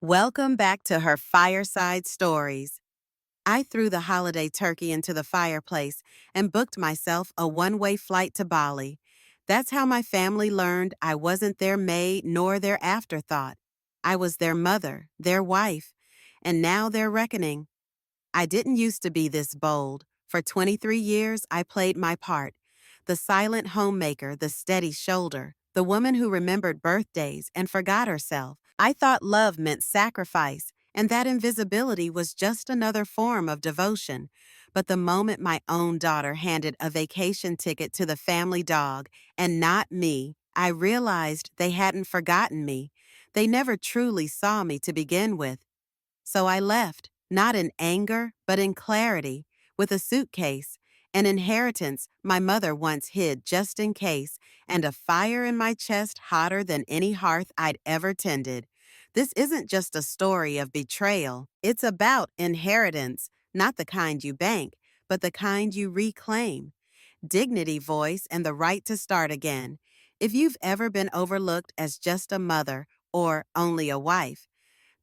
Welcome back to her Fireside Stories. I threw the holiday turkey into the fireplace and booked myself a one-way flight to Bali. That's how my family learned I wasn't their maid nor their afterthought. I was their mother, their wife, and now their reckoning. I didn't used to be this bold. For 23 years, I played my part. The silent homemaker, the steady shoulder, the woman who remembered birthdays and forgot herself. I thought love meant sacrifice, and that invisibility was just another form of devotion. But the moment my own daughter handed a vacation ticket to the family dog, and not me, I realized they hadn't forgotten me. They never truly saw me to begin with. So I left, not in anger, but in clarity, with a suitcase, an inheritance my mother once hid just in case, and a fire in my chest hotter than any hearth I'd ever tended. This isn't just a story of betrayal. It's about inheritance, not the kind you bank, but the kind you reclaim. Dignity, voice, and the right to start again. If you've ever been overlooked as just a mother or only a wife,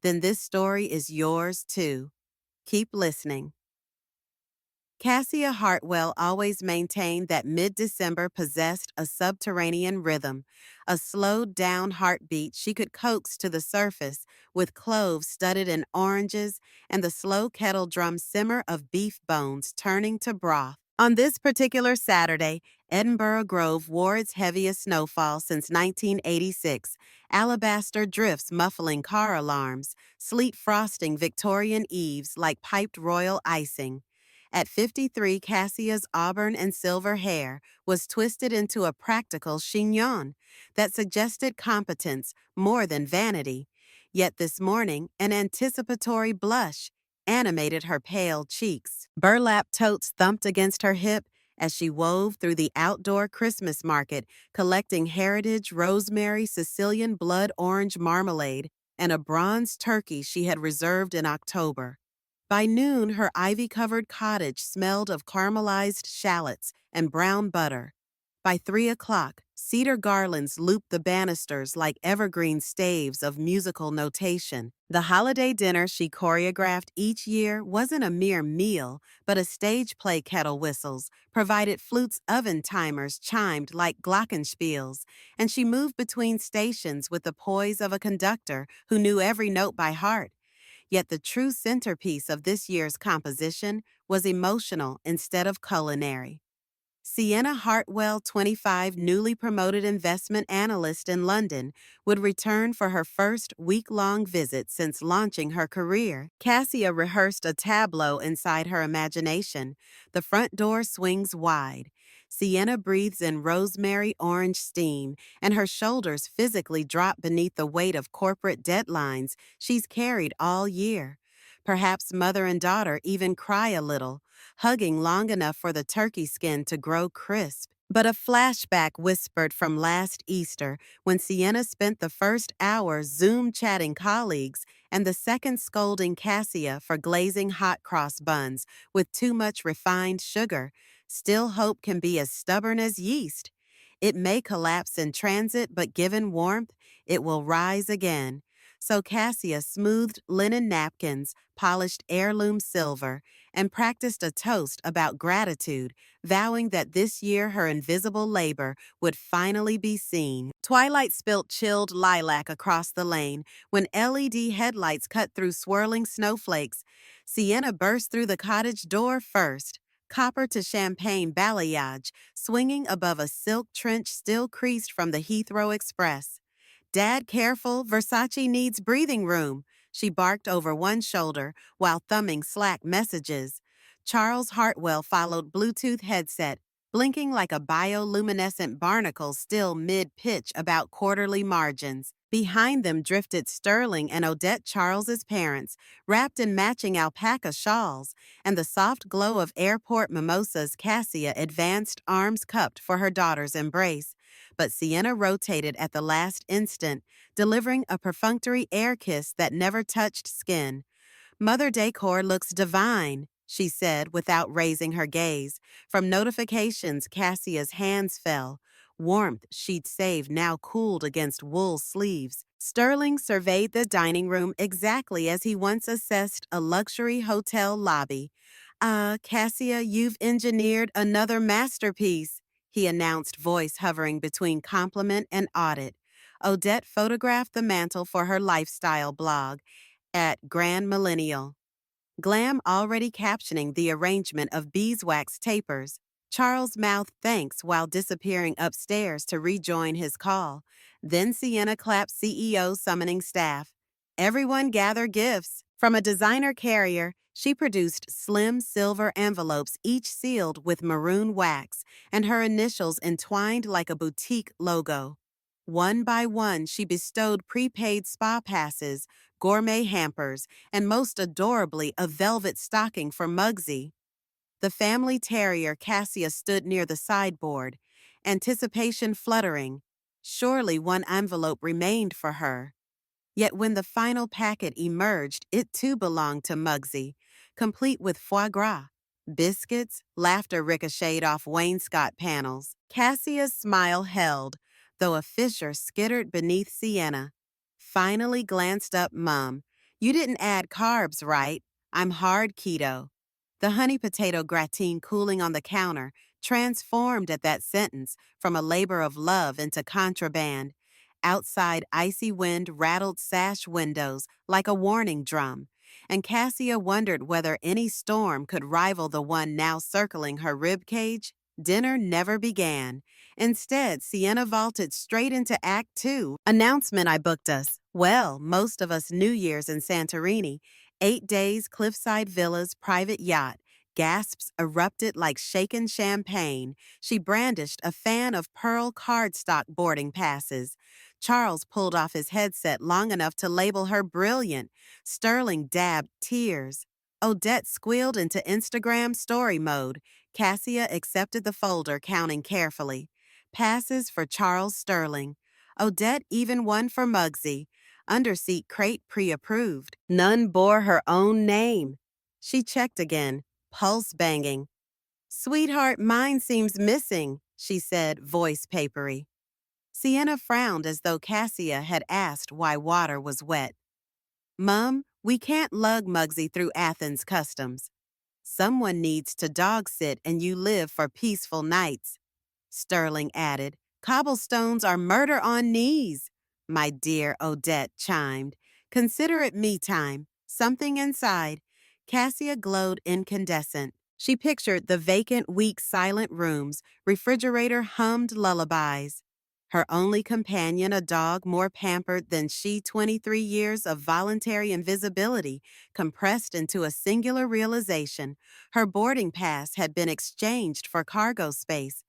then this story is yours too. Keep listening. Cassia Hartwell always maintained that mid-December possessed a subterranean rhythm, a slowed-down heartbeat she could coax to the surface with cloves studded in oranges and the slow kettle drum simmer of beef bones turning to broth. On this particular Saturday, Edinburgh Grove wore its heaviest snowfall since 1986, alabaster drifts muffling car alarms, sleet frosting Victorian eaves like piped royal icing. At 53, Cassia's auburn and silver hair was twisted into a practical chignon that suggested competence more than vanity. Yet this morning, an anticipatory blush animated her pale cheeks. Burlap totes thumped against her hip as she wove through the outdoor Christmas market, collecting heritage rosemary Sicilian blood orange marmalade and a bronze turkey she had reserved in October. By noon, her ivy-covered cottage smelled of caramelized shallots and brown butter. By 3 o'clock, cedar garlands looped the banisters like evergreen staves of musical notation. The holiday dinner she choreographed each year wasn't a mere meal, but a stage play kettle whistles, provided flutes oven timers chimed like glockenspiels, and she moved between stations with the poise of a conductor who knew every note by heart. Yet the true centerpiece of this year's composition was emotional instead of culinary. Sienna Hartwell, 25, newly promoted investment analyst in London, would return for her first week-long visit since launching her career. Cassia rehearsed a tableau inside her imagination. The front door swings wide. Sienna breathes in rosemary orange steam, and her shoulders physically drop beneath the weight of corporate deadlines she's carried all year. Perhaps mother and daughter even cry a little, hugging long enough for the turkey skin to grow crisp. But a flashback whispered from last Easter when Sienna spent the first hour Zoom chatting colleagues and the second scolding Cassia for glazing hot cross buns with too much refined sugar. Still, hope can be as stubborn as yeast. It may collapse in transit, but given warmth, it will rise again. So Cassia smoothed linen napkins, polished heirloom silver, and practiced a toast about gratitude, vowing that this year her invisible labor would finally be seen. Twilight spilt chilled lilac across the lane when LED headlights cut through swirling snowflakes. Sienna burst through the cottage door first, copper to champagne balayage swinging above a silk trench still creased from the Heathrow Express. "Dad, careful, Versace needs breathing room," she barked over one shoulder while thumbing Slack messages. Charles Hartwell followed Bluetooth headset, blinking like a bioluminescent barnacle still mid-pitch about quarterly margins. Behind them drifted Sterling and Odette Charles's parents, wrapped in matching alpaca shawls, and the soft glow of airport mimosas Cassia advanced arms cupped for her daughter's embrace. But Sienna rotated at the last instant, delivering a perfunctory air kiss that never touched skin. "Mother Decor looks divine," she said without raising her gaze. From notifications, Cassia's hands fell. warmth she'd saved now cooled against wool sleeves. Sterling surveyed the dining room exactly as he once assessed a luxury hotel lobby. Cassia, you've engineered another masterpiece, he announced, voice hovering between compliment and audit. Odette photographed the mantel for her lifestyle blog at Grand Millennial. Glam already captioning the arrangement of beeswax tapers. Charles mouthed thanks while disappearing upstairs to rejoin his call. Then Sienna clapped CEO summoning staff. Everyone gather gifts. From a designer carrier, she produced slim silver envelopes, each sealed with maroon wax, and her initials entwined like a boutique logo. One by one, she bestowed prepaid spa passes, gourmet hampers, and most adorably, a velvet stocking for Muggsy. The family terrier Cassia stood near the sideboard, anticipation fluttering. Surely one envelope remained for her. Yet when the final packet emerged, it too belonged to Muggsy, complete with foie gras. Biscuits, laughter ricocheted off wainscot panels. Cassia's smile held, though a fissure skittered beneath Sienna. Finally glanced up, Mum. You didn't add carbs, right? I'm hard keto. The honey potato gratin cooling on the counter transformed at that sentence from a labor of love into contraband. Outside, icy wind rattled sash windows like a warning drum, and Cassia wondered whether any storm could rival the one now circling her rib cage. Dinner never began. Instead, Sienna vaulted straight into Act Two. Announcement I booked us. Well, most of us New Year's in Santorini. 8 days, cliffside villas, private yacht. Gasps erupted like shaken champagne. She brandished a fan of pearl cardstock boarding passes. Charles pulled off his headset long enough to label her brilliant. Sterling dabbed tears. Odette squealed into Instagram story mode. Cassia accepted the folder, counting carefully. Passes for Charles Sterling. Odette even one for Muggsy. Underseat crate pre-approved. None bore her own name. She checked again, pulse banging. Sweetheart, mine seems missing, she said, voice papery. Sienna frowned as though Cassia had asked why water was wet. Mum, we can't lug Muggsy through Athens customs. Someone needs to dog sit and you live for peaceful nights. Sterling added, cobblestones are murder on knees. My dear, Odette chimed. Consider it me time. Something inside. Cassia glowed incandescent. She pictured the vacant, weak, silent rooms. Refrigerator hummed lullabies. Her only companion, a dog more pampered than she, 23 years of voluntary invisibility, compressed into a singular realization. Her boarding pass had been exchanged for cargo space.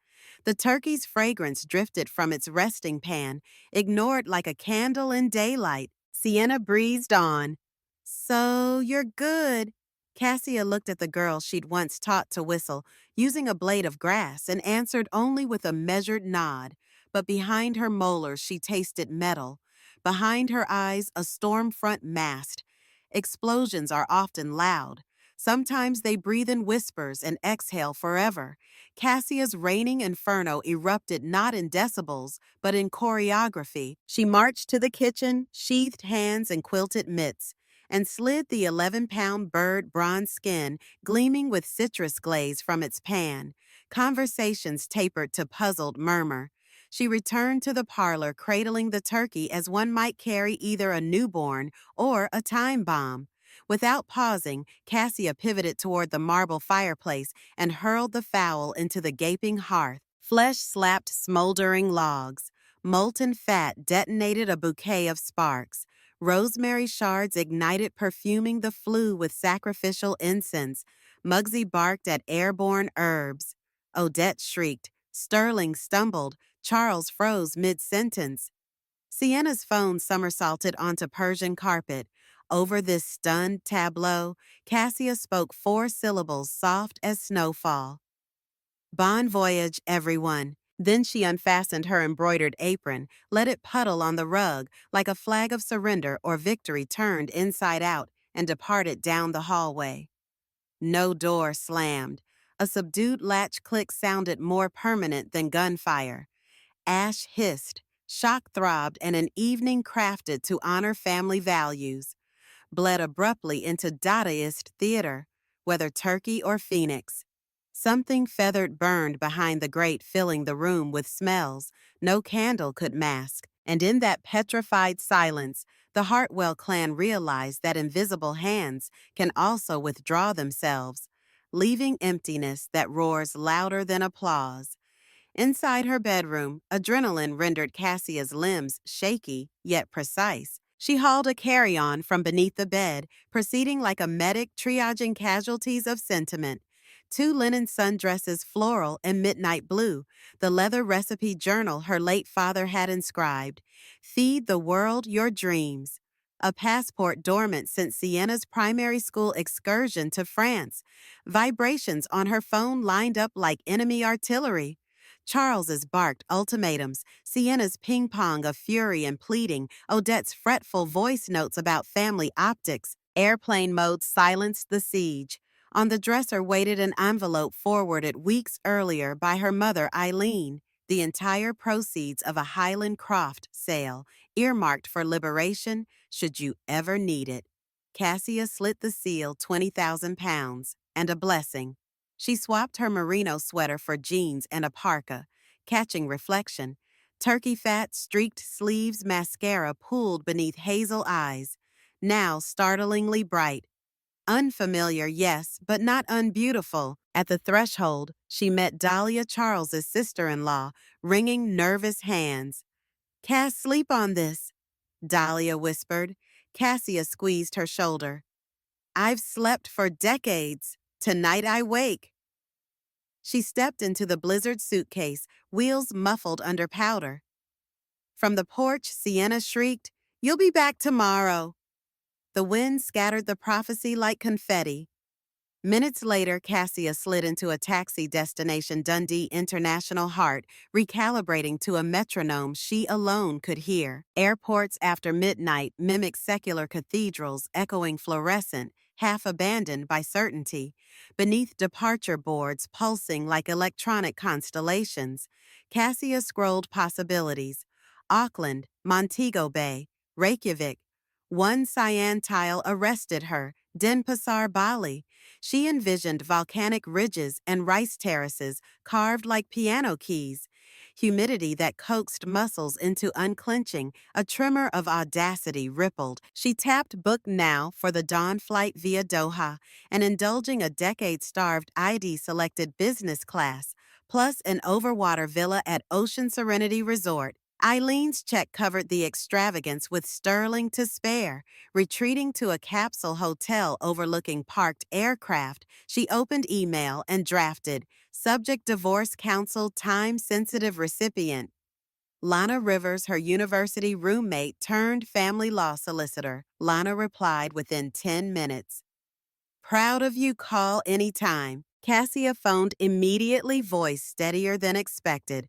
The turkey's fragrance drifted from its resting pan, ignored like a candle in daylight. Sienna breezed on. So, you're good. Cassia looked at the girl she'd once taught to whistle, using a blade of grass, and answered only with a measured nod. But behind her molars she tasted metal. Behind her eyes, a storm front massed. Explosions are often loud. Sometimes they breathe in whispers and exhale forever. Cassia's raining inferno erupted not in decibels, but in choreography. She marched to the kitchen, sheathed hands and quilted mitts, and slid the 11-pound bird bronze skin gleaming with citrus glaze from its pan. Conversations tapered to puzzled murmur. She returned to the parlor, cradling the turkey as one might carry either a newborn or a time bomb. Without pausing, Cassia pivoted toward the marble fireplace and hurled the fowl into the gaping hearth. Flesh slapped smoldering logs. Molten fat detonated a bouquet of sparks. Rosemary shards ignited, perfuming the flue with sacrificial incense. Muggsy barked at airborne herbs. Odette shrieked. Sterling stumbled. Charles froze mid-sentence. Sienna's phone somersaulted onto Persian carpet. Over this stunned tableau, Cassia spoke 4 syllables soft as snowfall. Bon voyage, everyone. Then she unfastened her embroidered apron, let it puddle on the rug like a flag of surrender or victory turned inside out, and departed down the hallway. No door slammed. A subdued latch click sounded more permanent than gunfire. Ash hissed, shock throbbed, and an evening crafted to honor family values bled abruptly into Dadaist theater, whether Turkey or Phoenix. Something feathered burned behind the grate, filling the room with smells no candle could mask, and in that petrified silence, the Hartwell clan realized that invisible hands can also withdraw themselves, leaving emptiness that roars louder than applause. Inside her bedroom, adrenaline rendered Cassia's limbs shaky yet precise. She hauled a carry-on from beneath the bed, proceeding like a medic triaging casualties of sentiment. Two linen sundresses, floral and midnight blue, the leather recipe journal her late father had inscribed. Feed the world your dreams. A passport dormant since Sienna's primary school excursion to France. Vibrations on her phone lined up like enemy artillery. Charles's barked ultimatums, Sienna's ping-pong of fury and pleading, Odette's fretful voice notes about family optics. Airplane mode silenced the siege. On the dresser waited an envelope forwarded weeks earlier by her mother Eileen, the entire proceeds of a Highland Croft sale, earmarked for liberation should you ever need it. Cassia slit the seal, 20,000 pounds, and a blessing. She swapped her merino sweater for jeans and a parka, catching reflection. Turkey fat, streaked sleeves, mascara pooled beneath hazel eyes, now startlingly bright. Unfamiliar, yes, but not unbeautiful. At the threshold, she met Dahlia Charles's sister-in-law, wringing nervous hands. "Cass, sleep on this," Dahlia whispered. Cassia squeezed her shoulder. "I've slept for decades. Tonight I wake." She stepped into the blizzard suitcase, wheels muffled under powder. From the porch, Sienna shrieked, "You'll be back tomorrow." The wind scattered the prophecy like confetti. Minutes later, Cassia slid into a taxi destination Dundee International, heart recalibrating to a metronome she alone could hear. Airports after midnight mimic secular cathedrals, echoing fluorescent, half abandoned by certainty. Beneath departure boards pulsing like electronic constellations, Cassia scrolled possibilities. Auckland, Montego Bay, Reykjavik. One cyan tile arrested her, Denpasar, Bali. She envisioned volcanic ridges and rice terraces carved like piano keys, humidity that coaxed muscles into unclenching, a tremor of audacity rippled. She tapped book now for the dawn flight via Doha, and indulging a decade-starved ID-selected business class, plus an overwater villa at Ocean Serenity Resort. Eileen's check covered the extravagance with sterling to spare. Retreating to a capsule hotel overlooking parked aircraft, she opened email and drafted, "Subject Divorce Counsel, time-sensitive recipient." Lana Rivers, her university roommate turned family law solicitor. Lana replied within 10 minutes. "Proud of you, call anytime." Cassia phoned immediately, voice steadier than expected.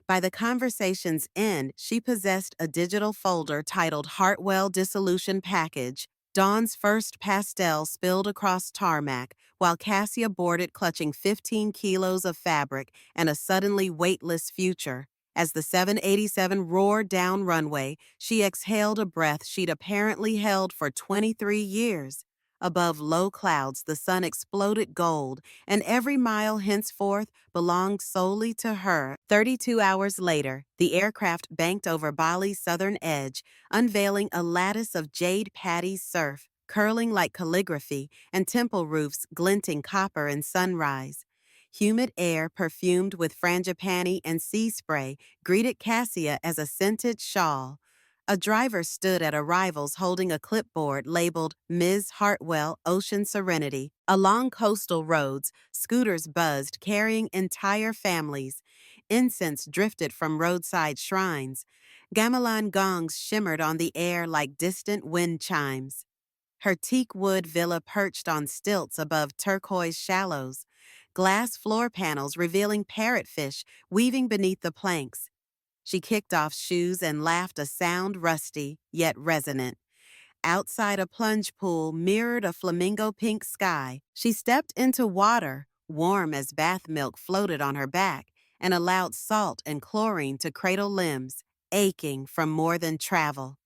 By the conversation's end, she possessed a digital folder titled Hartwell Dissolution Package. Dawn's first pastel spilled across tarmac, while Cassia boarded clutching 15 kilos of fabric and a suddenly weightless future. As the 787 roared down runway, she exhaled a breath she'd apparently held for 23 years. Above low clouds, the sun exploded gold, and every mile henceforth belonged solely to her. 32 hours later, the aircraft banked over Bali's southern edge, unveiling a lattice of jade patties surf, curling like calligraphy, and temple roofs glinting copper in sunrise. Humid air, perfumed with frangipani and sea spray, greeted Cassia as a scented shawl. A driver stood at arrivals holding a clipboard labeled Ms. Hartwell, Ocean Serenity. Along coastal roads, scooters buzzed, carrying entire families. Incense drifted from roadside shrines. Gamelan gongs shimmered on the air like distant wind chimes. Her teak wood villa perched on stilts above turquoise shallows. Glass floor panels revealing parrotfish weaving beneath the planks. She kicked off shoes and laughed, a sound rusty, yet resonant. Outside, a plunge pool mirrored a flamingo pink sky. She stepped into water, warm as bath milk floated on her back, and allowed salt and chlorine to cradle limbs, aching from more than travel.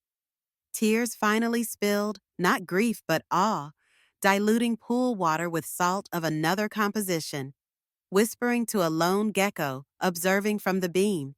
Tears finally spilled, not grief but awe, diluting pool water with salt of another composition, whispering to a lone gecko observing from the beam.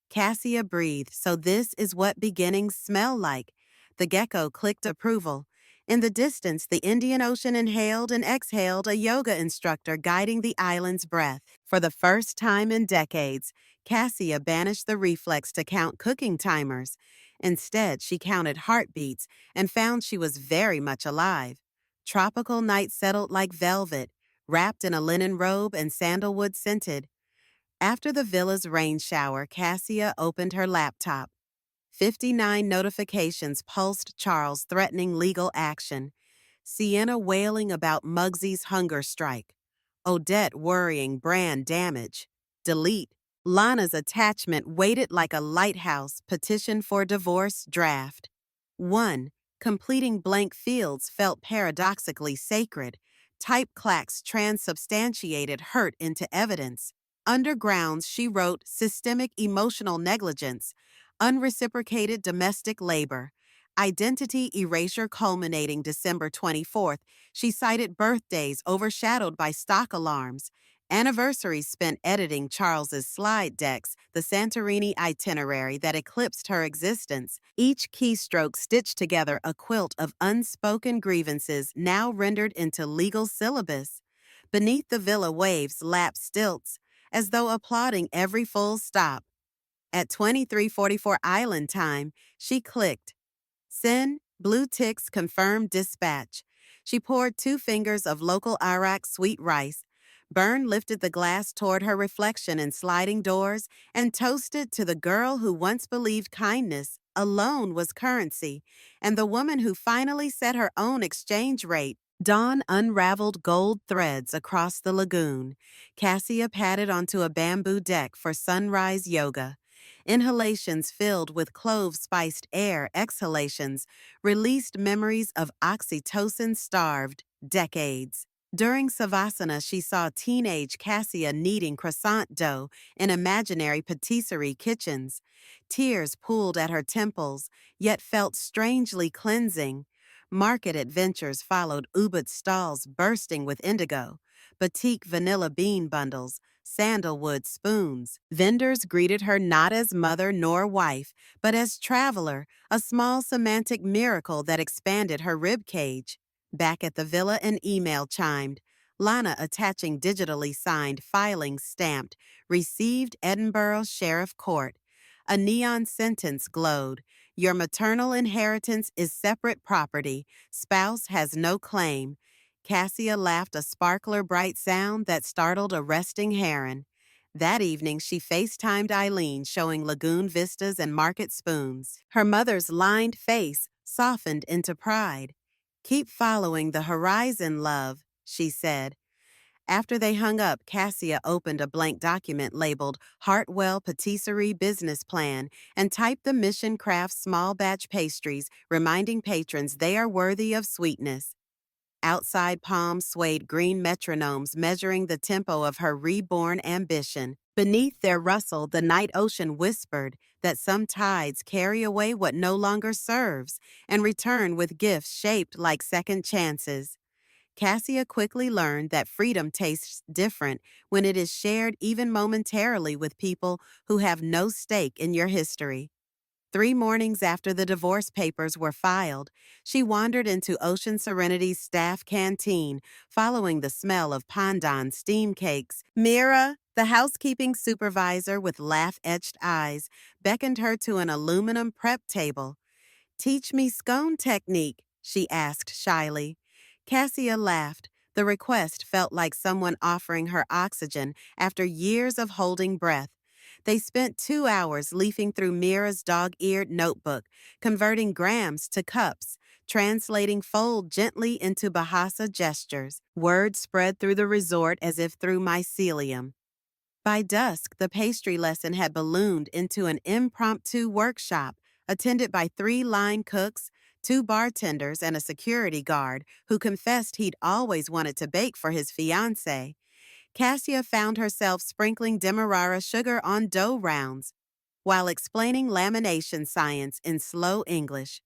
Cassia breathed, so this is what beginnings smell like. The gecko clicked approval. In the distance, the Indian Ocean inhaled and exhaled a yoga instructor guiding the island's breath. For the first time in decades, Cassia banished the reflex to count cooking timers. Instead, she counted heartbeats and found she was very much alive. Tropical night settled like velvet, wrapped in a linen robe and sandalwood scented. After the villa's rain shower, Cassia opened her laptop. 59 notifications pulsed Charles threatening legal action. Sienna wailing about Muggsy's hunger strike. Odette worrying brand damage. Delete. Lana's attachment waited like a lighthouse petition for divorce draft. 1. Completing blank fields felt paradoxically sacred. Type clacks transubstantiated hurt into evidence. Undergrounds, she wrote systemic emotional negligence, unreciprocated domestic labor. Identity erasure culminating December 24th, she cited birthdays overshadowed by stock alarms. Anniversaries spent editing Charles's slide decks, the Santorini itinerary that eclipsed her existence. Each keystroke stitched together a quilt of unspoken grievances now rendered into legal syllabus. Beneath the villa waves lapped stilts, as though applauding every full stop. At 23:44 Island time, she clicked. Send, blue ticks confirmed dispatch. She poured 2 fingers of local Iraq sweet rice. Byrne lifted the glass toward her reflection in sliding doors and toasted to the girl who once believed kindness alone was currency, and the woman who finally set her own exchange rate. Dawn unraveled gold threads across the lagoon. Cassia padded onto a bamboo deck for sunrise yoga. Inhalations filled with clove-spiced air, exhalations released memories of oxytocin-starved decades. During Savasana, she saw teenage Cassia kneading croissant dough in imaginary patisserie kitchens. Tears pooled at her temples, yet felt strangely cleansing. Market adventures followed Ubud stalls bursting with indigo, batik vanilla bean bundles, sandalwood spoons. Vendors greeted her not as mother nor wife, but as traveler, a small semantic miracle that expanded her rib cage. Back at the villa, an email chimed. Lana attaching digitally signed filings stamped, received Edinburgh Sheriff Court. A neon sentence glowed. Your maternal inheritance is separate property. Spouse has no claim. Cassia laughed a sparkler bright sound that startled a resting heron. That evening, she FaceTimed Eileen, showing lagoon vistas and market spoons. Her mother's lined face softened into pride. Keep following the horizon, love, she said. After they hung up, Cassia opened a blank document labeled Hartwell Patisserie Business Plan and typed the Mission Craft small batch pastries, reminding patrons they are worthy of sweetness. Outside palms swayed green metronomes measuring the tempo of her reborn ambition. Beneath their rustle, the night ocean whispered that some tides carry away what no longer serves and return with gifts shaped like second chances. Cassia quickly learned that freedom tastes different when it is shared even momentarily with people who have no stake in your history. 3 mornings after the divorce papers were filed, she wandered into Ocean Serenity's staff canteen, following the smell of pandan steam cakes. Mira, the housekeeping supervisor with laugh-etched eyes, beckoned her to an aluminum prep table. Teach me scone technique, she asked shyly. Cassia laughed. The request felt like someone offering her oxygen after years of holding breath. They spent 2 hours leafing through Mira's dog-eared notebook, converting grams to cups, translating fold gently into Bahasa gestures. Words spread through the resort as if through mycelium. By dusk, the pastry lesson had ballooned into an impromptu workshop, attended by 3 line cooks, 2 bartenders, and a security guard who confessed he'd always wanted to bake for his fiancée. Cassia found herself sprinkling Demerara sugar on dough rounds while explaining lamination science in slow English.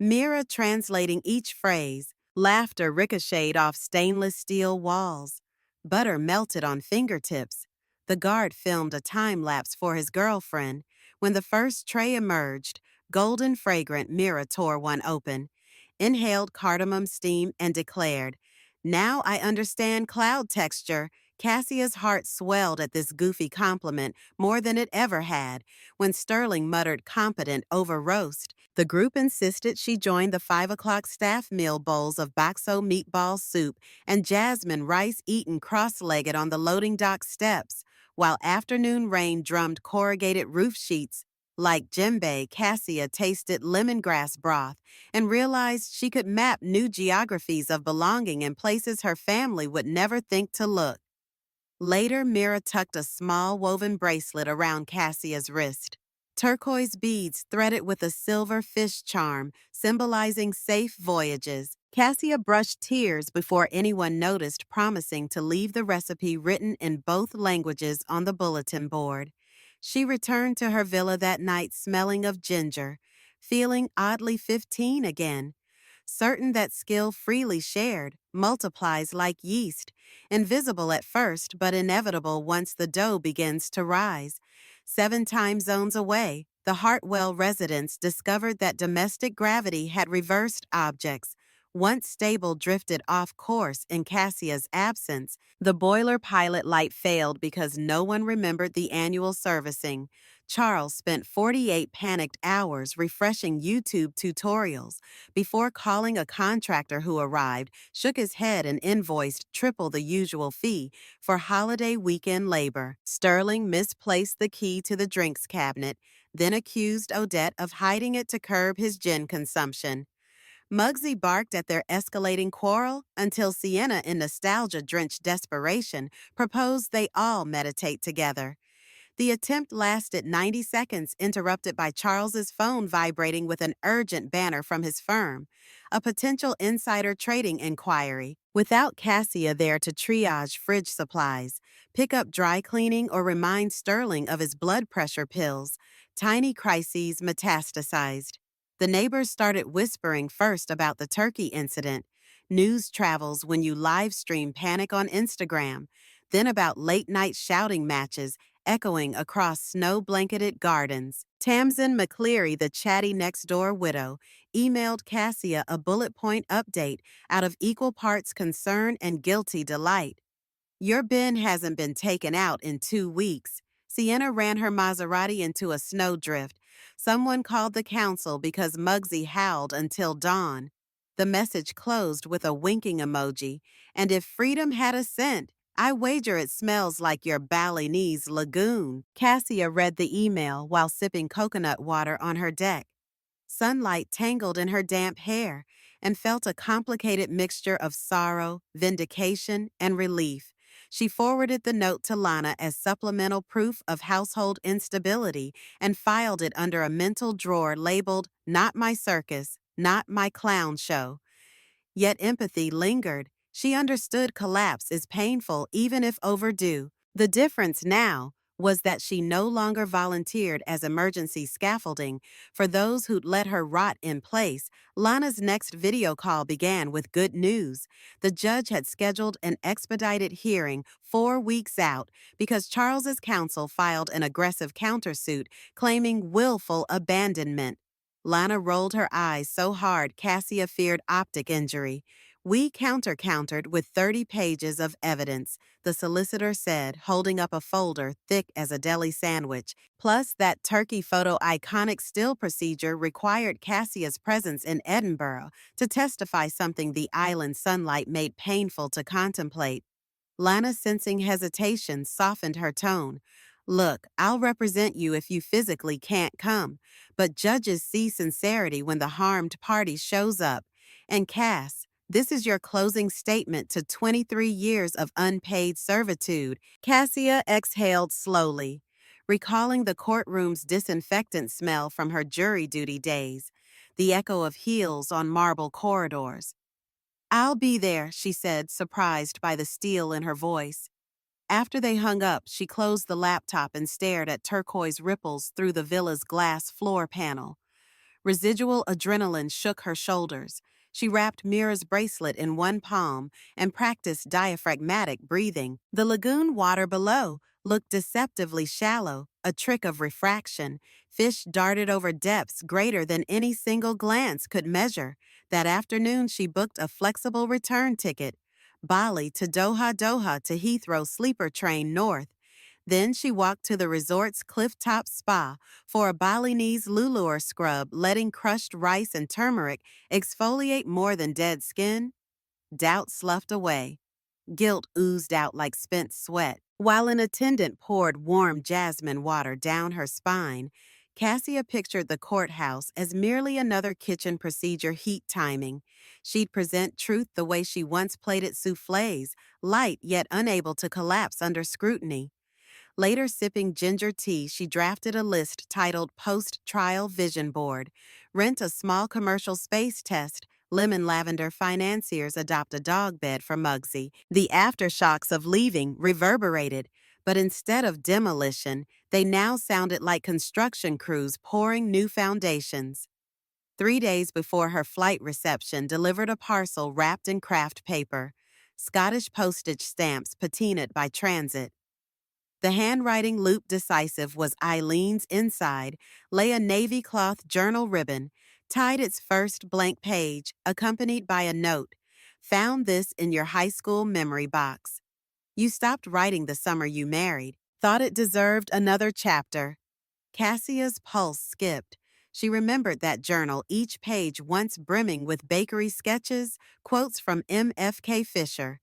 Mira translating each phrase, laughter ricocheted off stainless steel walls. Butter melted on fingertips. The guard filmed a time lapse for his girlfriend. When the first tray emerged, golden fragrant, Mira tore one open, inhaled cardamom steam, and declared, "Now I understand cloud texture." Cassia's heart swelled at this goofy compliment more than it ever had. When Sterling muttered competent over roast, the group insisted she join the 5 o'clock staff meal bowls of bakso meatball soup and jasmine rice eaten cross-legged on the loading dock steps, while afternoon rain drummed corrugated roof sheets. Like djembe, Cassia tasted lemongrass broth and realized she could map new geographies of belonging in places her family would never think to look. Later, Mira tucked a small woven bracelet around Cassia's wrist. Turquoise beads threaded with a silver fish charm, symbolizing safe voyages. Cassia brushed tears before anyone noticed, promising to leave the recipe written in both languages on the bulletin board. She returned to her villa that night smelling of ginger, feeling oddly 15 again. Certain that skill freely shared multiplies like yeast, invisible at first but inevitable once the dough begins to rise. 7 time zones away, the Hartwell residents discovered that domestic gravity had reversed objects. Once stable drifted off course in Cassia's absence. The boiler pilot light failed because no one remembered the annual servicing. Charles spent 48 panicked hours refreshing YouTube tutorials before calling a contractor who arrived, shook his head, and invoiced triple the usual fee for holiday weekend labor. Sterling misplaced the key to the drinks cabinet, then accused Odette of hiding it to curb his gin consumption. Muggsy barked at their escalating quarrel until Sienna, in nostalgia-drenched desperation, proposed they all meditate together. The attempt lasted 90 seconds, interrupted by Charles's phone vibrating with an urgent banner from his firm, a potential insider trading inquiry. Without Cassia there to triage fridge supplies, pick up dry cleaning, or remind Sterling of his blood pressure pills, tiny crises metastasized. The neighbors started whispering first about the turkey incident. News travels when you live stream panic on Instagram, then about late-night shouting matches echoing across snow-blanketed gardens. Tamsin McCleary, the chatty next-door widow, emailed Cassia a bullet point update out of equal parts concern and guilty delight. "Your bin hasn't been taken out in 2 weeks." Sienna ran her Maserati into a snowdrift. Someone called the council because Muggsy howled until dawn. The message closed with a winking emoji. "And if freedom had a scent, I wager it smells like your Balinese lagoon." Cassia read the email while sipping coconut water on her deck. Sunlight tangled in her damp hair and felt a complicated mixture of sorrow, vindication, and relief. She forwarded the note to Lana as supplemental proof of household instability and filed it under a mental drawer labeled "Not My Circus, Not My Clown Show." Yet empathy lingered. She understood collapse is painful even if overdue. The difference now was that she no longer volunteered as emergency scaffolding for those who'd let her rot in place. Lana's next video call began with good news. The judge had scheduled an expedited hearing 4 weeks out because Charles's counsel filed an aggressive countersuit claiming willful abandonment. Lana rolled her eyes so hard Cassia feared optic injury. "We countered with 30 pages of evidence," the solicitor said, holding up a folder thick as a deli sandwich. "Plus, that turkey photo iconic still procedure required Cassia's presence in Edinburgh to testify, something the island sunlight made painful to contemplate." Lana, sensing hesitation, softened her tone. "Look, I'll represent you if you physically can't come, but judges see sincerity when the harmed party shows up. And Cass, this is your closing statement to 23 years of unpaid servitude." Cassia exhaled slowly, recalling the courtroom's disinfectant smell from her jury duty days, the echo of heels on marble corridors. "I'll be there," she said, surprised by the steel in her voice. After they hung up, she closed the laptop and stared at turquoise ripples through the villa's glass floor panel. Residual adrenaline shook her shoulders. She wrapped Mira's bracelet in one palm and practiced diaphragmatic breathing. The lagoon water below looked deceptively shallow, a trick of refraction. Fish darted over depths greater than any single glance could measure. That afternoon, she booked a flexible return ticket. Bali to Doha, Doha to Heathrow sleeper train north. Then she walked to the resort's cliff-top spa for a Balinese lulur scrub, letting crushed rice and turmeric exfoliate more than dead skin. Doubt sloughed away. Guilt oozed out like spent sweat. While an attendant poured warm jasmine water down her spine, Cassia pictured the courthouse as merely another kitchen procedure heat timing. She'd present truth the way she once plated soufflés, light yet unable to collapse under scrutiny. Later, sipping ginger tea, she drafted a list titled Post-Trial Vision Board. Rent a small commercial space test. Lemon Lavender financiers adopt a dog bed for Muggsy. The aftershocks of leaving reverberated, but instead of demolition, they now sounded like construction crews pouring new foundations. 3 days before her flight reception delivered a parcel wrapped in craft paper. Scottish postage stamps patinaed by transit. The handwriting loop decisive was Eileen's inside, lay a navy cloth journal ribbon, tied its first blank page, accompanied by a note. Found this in your high school memory box. You stopped writing the summer you married. Thought it deserved another chapter. Cassia's pulse skipped. She remembered that journal, each page once brimming with bakery sketches, quotes from M.F.K. Fisher.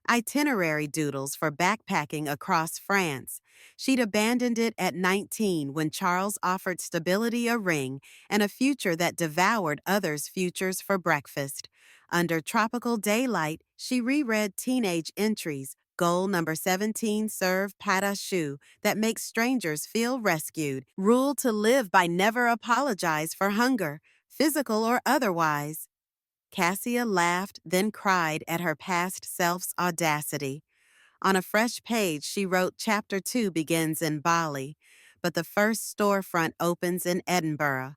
Itinerary doodles for backpacking across France. She'd abandoned it at 19 when Charles offered stability a ring and a future that devoured others' futures for breakfast. Under tropical daylight, she reread teenage entries. Goal number 17, serve pata choux that makes strangers feel rescued. Rule to live by never apologize for hunger, physical or otherwise. Cassia laughed, then cried at her past self's audacity. On a fresh page, she wrote Chapter 2 begins in Bali, but the first storefront opens in Edinburgh.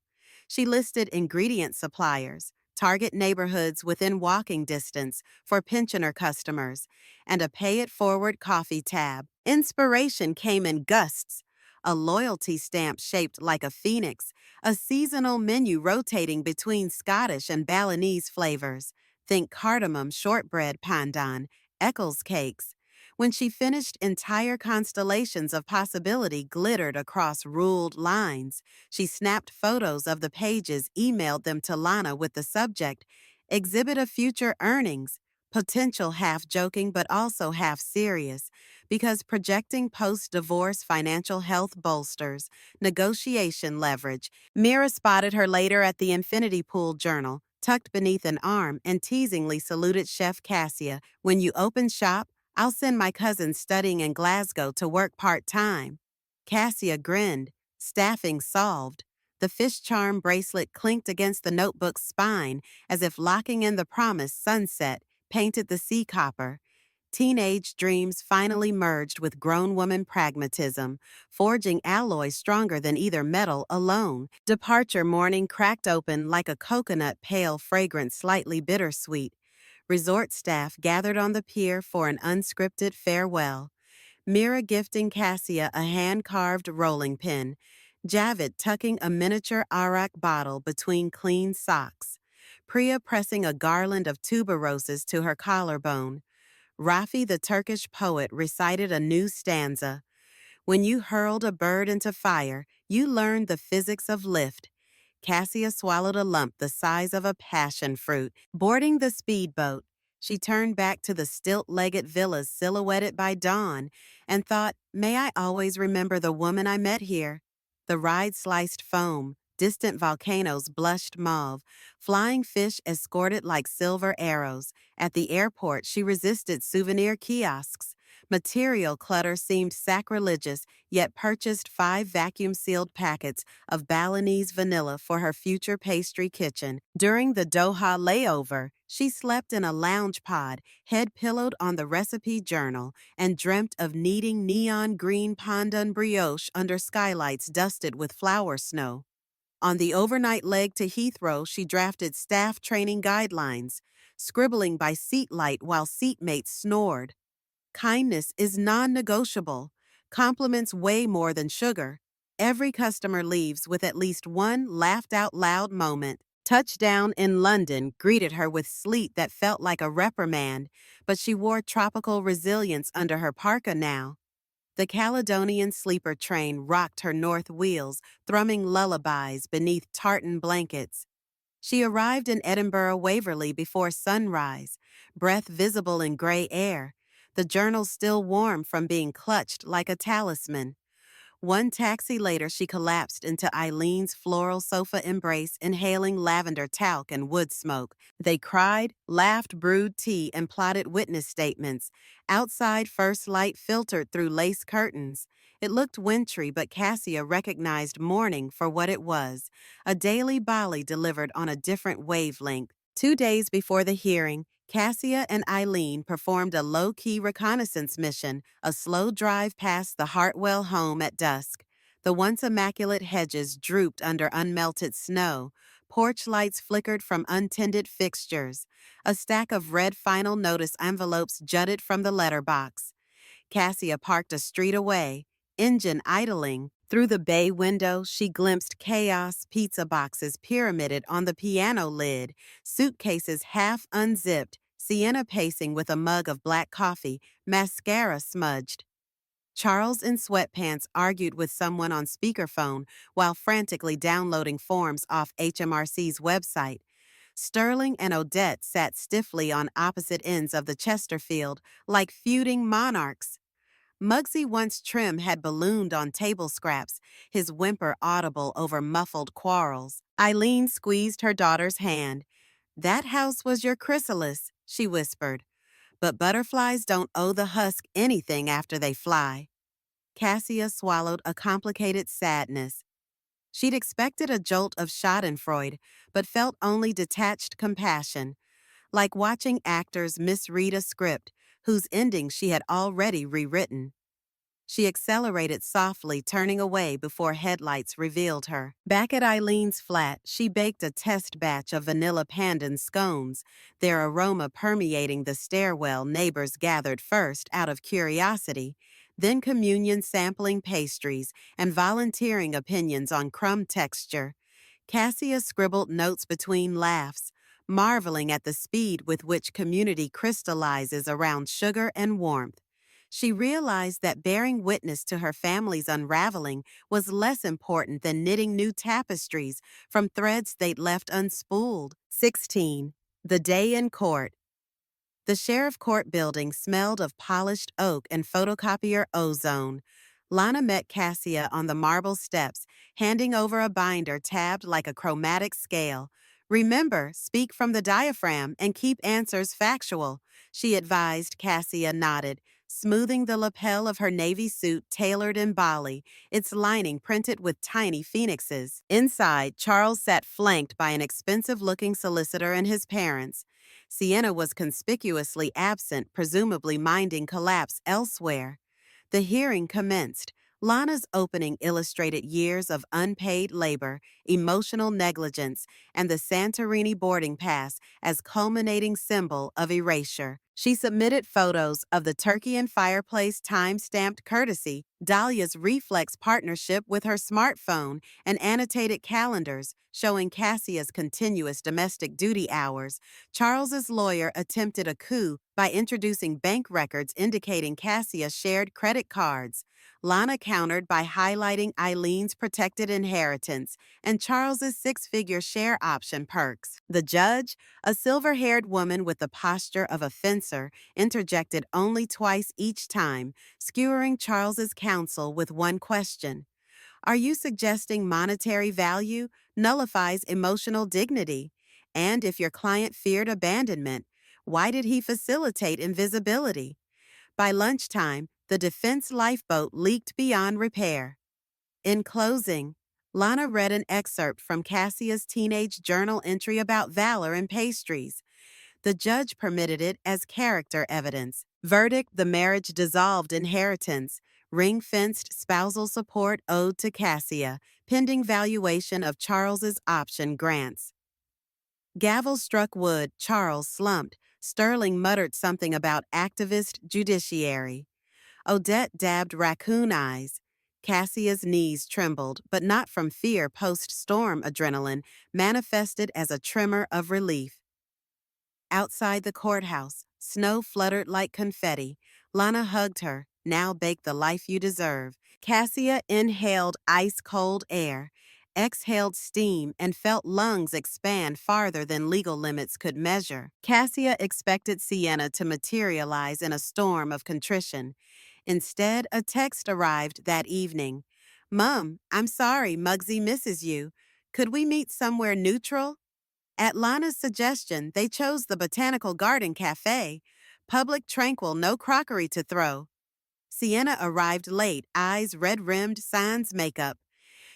She listed ingredient suppliers, target neighborhoods within walking distance for pensioner customers, and a pay-it-forward coffee tab. Inspiration came in gusts. A loyalty stamp shaped like a phoenix, a seasonal menu rotating between Scottish and Balinese flavors. Think cardamom shortbread pandan, Eccles cakes. When she finished, entire constellations of possibility glittered across ruled lines. She snapped photos of the pages, emailed them to Lana with the subject, Exhibit of Future Earnings, potential half joking but also half serious, because projecting post-divorce financial health bolsters negotiation leverage. Mira spotted her later at the Infinity Pool Journal, tucked beneath an arm, and teasingly saluted Chef Cassia. When you open shop, I'll send my cousin studying in Glasgow to work part-time. Cassia grinned. Staffing solved. The fish charm bracelet clinked against the notebook's spine as if locking in the promised sunset, painted the sea copper. Teenage dreams finally merged with grown woman pragmatism, forging alloys stronger than either metal alone. Departure morning cracked open like a coconut, pale fragrance, slightly bittersweet. Resort staff gathered on the pier for an unscripted farewell. Mira gifting Cassia a hand-carved rolling pin. Javid tucking a miniature arak bottle between clean socks. Priya pressing a garland of tuberoses to her collarbone. Rafi the Turkish poet recited a new stanza. When you hurled a bird into fire, you learned the physics of lift. Cassia swallowed a lump the size of a passion fruit. Boarding the speedboat, she turned back to the stilt-legged villas silhouetted by dawn and thought, may I always remember the woman I met here. The ride sliced foam, distant volcanoes blushed mauve, flying fish escorted like silver arrows. At the airport, she resisted souvenir kiosks. Material clutter seemed sacrilegious, yet purchased 5 vacuum-sealed packets of Balinese vanilla for her future pastry kitchen. During the Doha layover, She slept in a lounge pod, head pillowed on the recipe journal, and dreamt of kneading neon green pandan brioche under skylights dusted with flour snow. On the overnight leg to Heathrow, she drafted staff training guidelines, scribbling by seat light while seatmates snored. Kindness is non-negotiable. Compliments weigh more than sugar. Every customer leaves with at least one laughed out loud moment. Touchdown in London greeted her with sleet that felt like a reprimand, but she wore tropical resilience under her parka now. The Caledonian sleeper train rocked her north wheels, thrumming lullabies beneath tartan blankets. She arrived in Edinburgh Waverley before sunrise, breath visible in gray air, the journal still warm from being clutched like a talisman. One taxi later, she collapsed into Eileen's floral sofa embrace, inhaling lavender talc and wood smoke. They cried, laughed, brewed tea, and plotted witness statements. Outside, first light filtered through lace curtains. It looked wintry, but Cassia recognized morning for what it was, a daily Bali delivered on a different wavelength. 2 days before the hearing, Cassia and Eileen performed a low-key reconnaissance mission, a slow drive past the Hartwell home at dusk. The once immaculate hedges drooped under unmelted snow. Porch lights flickered from untended fixtures. A stack of red final notice envelopes jutted from the letterbox. Cassia parked a street away, engine idling. Through the bay window, she glimpsed chaos pizza boxes pyramided on the piano lid, suitcases half unzipped, Sienna pacing with a mug of black coffee, mascara smudged. Charles in sweatpants argued with someone on speakerphone while frantically downloading forms off HMRC's website. Sterling and Odette sat stiffly on opposite ends of the Chesterfield, like feuding monarchs. Muggsy, once trim, had ballooned on table scraps, his whimper audible over muffled quarrels. Eileen squeezed her daughter's hand. "That house was your chrysalis," she whispered. "But butterflies don't owe the husk anything after they fly." Cassia swallowed a complicated sadness. She'd expected a jolt of schadenfreude, but felt only detached compassion, like watching actors misread a script whose ending she had already rewritten. She accelerated softly, turning away before headlights revealed her. Back at Eileen's flat, she baked a test batch of vanilla pandan scones, their aroma permeating the stairwell. Neighbors gathered first out of curiosity, then communion sampling pastries and volunteering opinions on crumb texture. Cassia scribbled notes between laughs, marveling at the speed with which community crystallizes around sugar and warmth. She realized that bearing witness to her family's unraveling was less important than knitting new tapestries from threads they'd left unspooled. 16. The day in court. The Sheriff Court building smelled of polished oak and photocopier ozone. Lana met Cassia on the marble steps, handing over a binder tabbed like a chromatic scale. "Remember, speak from the diaphragm and keep answers factual," she advised. Cassia nodded, smoothing the lapel of her navy suit tailored in Bali, its lining printed with tiny phoenixes. Inside, Charles sat flanked by an expensive-looking solicitor and his parents. Sienna was conspicuously absent, presumably minding collapse elsewhere. The hearing commenced. Lana's opening illustrated years of unpaid labor, emotional negligence, and the Santorini boarding pass as culminating symbol of erasure. She submitted photos of the turkey and fireplace time-stamped courtesy, Dahlia's reflex partnership with her smartphone, and annotated calendars showing Cassia's continuous domestic duty hours. Charles's lawyer attempted a coup by introducing bank records indicating Cassia shared credit cards. Lana countered by highlighting Eileen's protected inheritance and Charles's six-figure share option perks. The judge, a silver-haired woman with the posture of a fencer, interjected only twice each time, skewering Charles's counsel with one question. "Are you suggesting monetary value nullifies emotional dignity? And if your client feared abandonment, why did he facilitate invisibility?" By lunchtime, the defense lifeboat leaked beyond repair. In closing, Lana read an excerpt from Cassia's teenage journal entry about valor and pastries. The judge permitted it as character evidence. Verdict: the marriage dissolved. Inheritance: ring-fenced spousal support owed to Cassia, pending valuation of Charles's option grants. Gavel struck wood. Charles slumped. Sterling muttered something about activist judiciary. Odette dabbed raccoon eyes. Cassia's knees trembled, but not from fear. Post-storm adrenaline manifested as a tremor of relief. Outside the courthouse, snow fluttered like confetti. Lana hugged her. Now bake the life you deserve. Cassia inhaled ice-cold air, exhaled steam, and felt lungs expand farther than legal limits could measure. Cassia expected Sienna to materialize in a storm of contrition. Instead, a text arrived that evening. "Mom, I'm sorry Muggsy misses you. Could we meet somewhere neutral?" At Lana's suggestion, they chose the Botanical Garden Cafe. Public, tranquil, no crockery to throw. Sienna arrived late, eyes red-rimmed, sans makeup.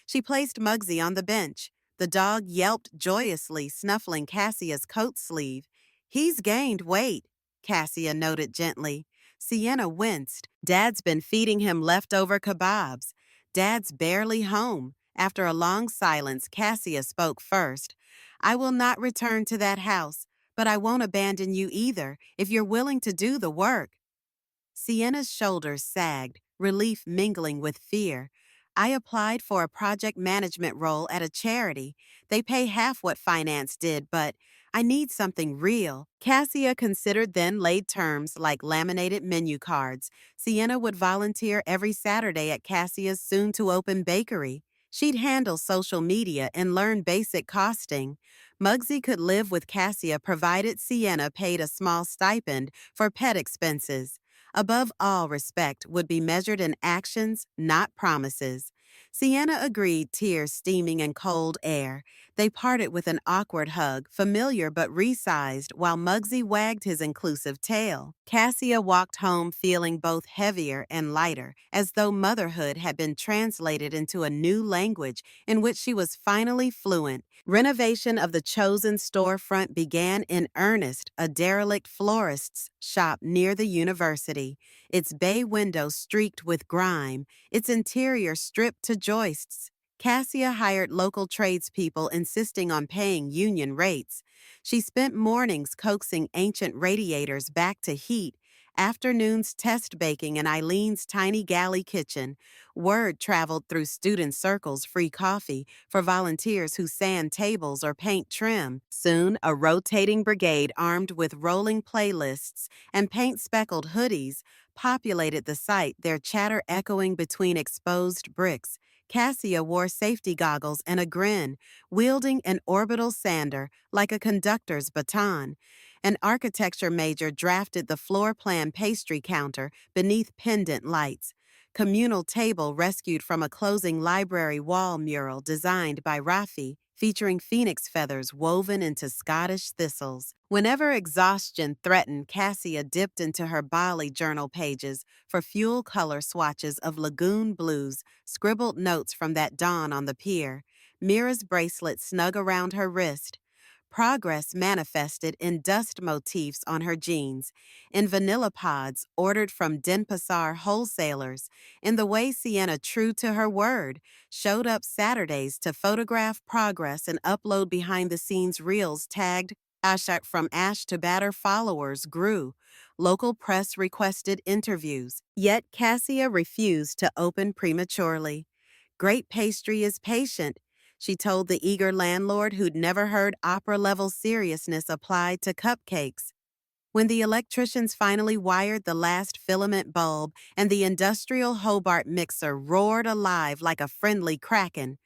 She placed Muggsy on the bench. The dog yelped joyously, snuffling Cassia's coat sleeve. "He's gained weight," Cassia noted gently. Sienna winced. Dad's been feeding him leftover kebabs. Dad's barely home. After a long silence, Cassia spoke first. "I will not return to that house, but I won't abandon you either if you're willing to do the work." Sienna's shoulders sagged, relief mingling with fear. "I applied for a project management role at a charity. They pay half what finance did, but I need something real." Cassia considered then laid terms like laminated menu cards. Sienna would volunteer every Saturday at Cassia's soon-to-open bakery. She'd handle social media and learn basic costing. Muggsy could live with Cassia provided Sienna paid a small stipend for pet expenses. Above all, respect would be measured in actions, not promises. Sienna agreed, tears steaming in cold air. They parted with an awkward hug, familiar but resized, while Muggsy wagged his inclusive tail. Cassia walked home feeling both heavier and lighter, as though motherhood had been translated into a new language in which she was finally fluent. Renovation of the chosen storefront began in earnest, a derelict florist's shop near the university, its bay window streaked with grime, its interior stripped to joists. Cassia hired local tradespeople insisting on paying union rates. She spent mornings coaxing ancient radiators back to heat, afternoons test baking in Eileen's tiny galley kitchen. Word traveled through student circles: free coffee for volunteers who sand tables or paint trim. Soon, a rotating brigade armed with rolling playlists and paint-speckled hoodies populated the site, their chatter echoing between exposed bricks. Cassia wore safety goggles and a grin, wielding an orbital sander like a conductor's baton. An architecture major drafted the floor plan pastry counter beneath pendant lights. Communal table rescued from a closing library wall mural designed by Rafi, featuring phoenix feathers woven into Scottish thistles. Whenever exhaustion threatened, Cassia dipped into her Bali journal pages for fuel color swatches of lagoon blues, scribbled notes from that dawn on the pier. Mira's bracelet snug around her wrist. Progress manifested in dust motifs on her jeans, in vanilla pods ordered from Denpasar wholesalers, in the way Sienna, true to her word, showed up Saturdays to photograph progress and upload behind-the-scenes reels tagged Ashak. From ash to batter, followers grew. Local press requested interviews, yet Cassia refused to open prematurely. "Great pastry is patient," she told the eager landlord who'd never heard opera-level seriousness applied to cupcakes. When the electricians finally wired the last filament bulb and the industrial Hobart mixer roared alive like a friendly kraken,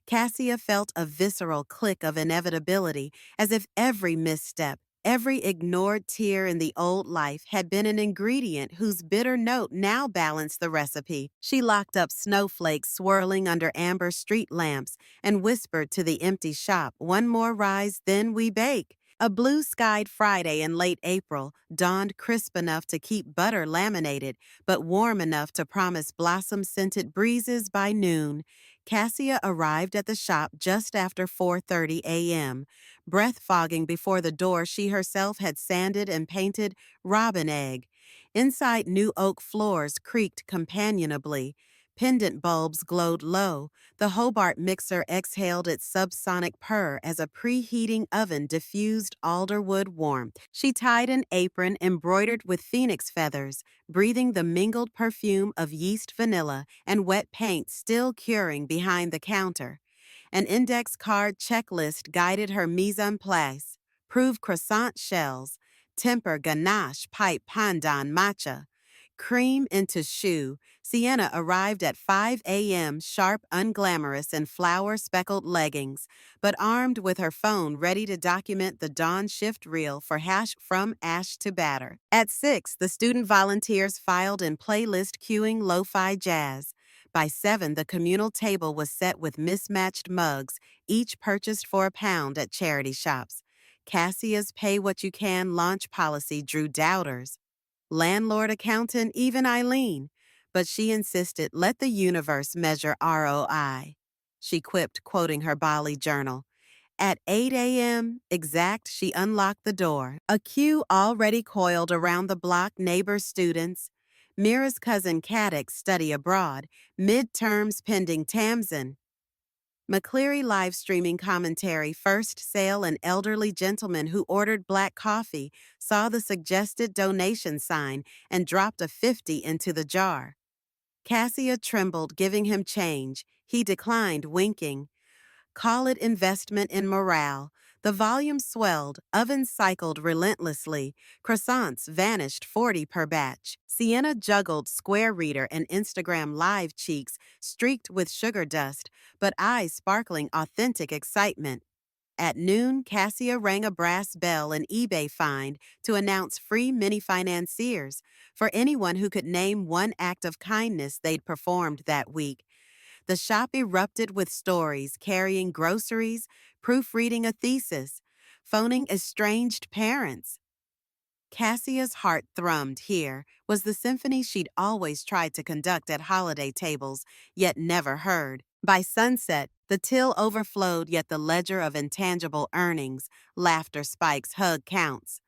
Cassia felt a visceral click of inevitability, as if every misstep, every ignored tear in the old life had been an ingredient whose bitter note now balanced the recipe. She locked up snowflakes swirling under amber street lamps and whispered to the empty shop, "One more rise, then we bake." A blue-skied Friday in late April dawned, crisp enough to keep butter laminated, but warm enough to promise blossom-scented breezes by noon. Cassia arrived at the shop just after 4:30 a.m., breath fogging before the door she herself had sanded and painted robin egg. Inside, new oak floors creaked companionably. Pendant bulbs glowed low. The Hobart mixer exhaled its subsonic purr as a preheating oven diffused alderwood warmth. She tied an apron embroidered with phoenix feathers, breathing the mingled perfume of yeast vanilla and wet paint still curing behind the counter. An index card checklist guided her mise en place. Prove croissant shells, temper ganache pipe pandan matcha. Cream into shoe. Sienna arrived at 5 a.m., sharp, unglamorous, in flour-speckled leggings, but armed with her phone ready to document the dawn shift reel for hash from ash to batter. At 6, the student volunteers filed in playlist cueing lo-fi jazz. By 7, the communal table was set with mismatched mugs, each purchased for £1 at charity shops. Cassia's pay-what-you-can launch policy drew doubters. Landlord, accountant, even Eileen. But she insisted, let the universe measure ROI. She quipped, quoting her Bali journal. At 8 a.m. exact, she unlocked the door. A queue already coiled around the block neighbor students. Mira's cousin Caddick study abroad, midterms pending Tamsin. McCleary live streaming commentary. First sale. An elderly gentleman who ordered black coffee saw the suggested donation sign and dropped a 50 into the jar. Cassia trembled, giving him change. He declined, winking. Call it investment in morale. The volume swelled, ovens cycled relentlessly, croissants vanished 40 per batch. Sienna juggled Square Reader and Instagram Live, cheeks streaked with sugar dust, but eyes sparkling authentic excitement. At noon, Cassia rang a brass bell in eBay Find to announce free mini financiers for anyone who could name one act of kindness they'd performed that week. The shop erupted with stories carrying groceries, proofreading a thesis, phoning estranged parents. Cassia's heart thrummed. Here was the symphony she'd always tried to conduct at holiday tables, yet never heard. By sunset, the till overflowed, yet the ledger of intangible earnings, laughter spikes, hug counts.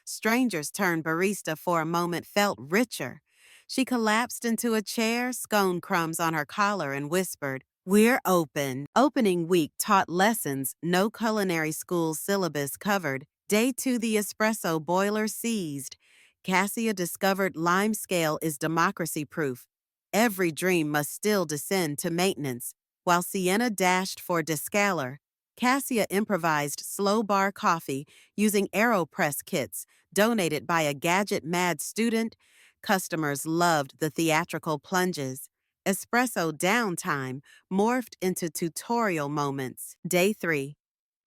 Strangers turned barista for a moment felt richer. She collapsed into a chair, scone crumbs on her collar, and whispered, "We're open." Opening week taught lessons no culinary school's syllabus covered. Day 2, the espresso boiler seized. Cassia discovered lime scale is democracy proof. Every dream must still descend to maintenance. While Sienna dashed for descaler, Cassia improvised slow bar coffee using AeroPress kits donated by a gadget-mad student. Customers loved the theatrical plunges. Espresso downtime morphed into tutorial moments. Day 3.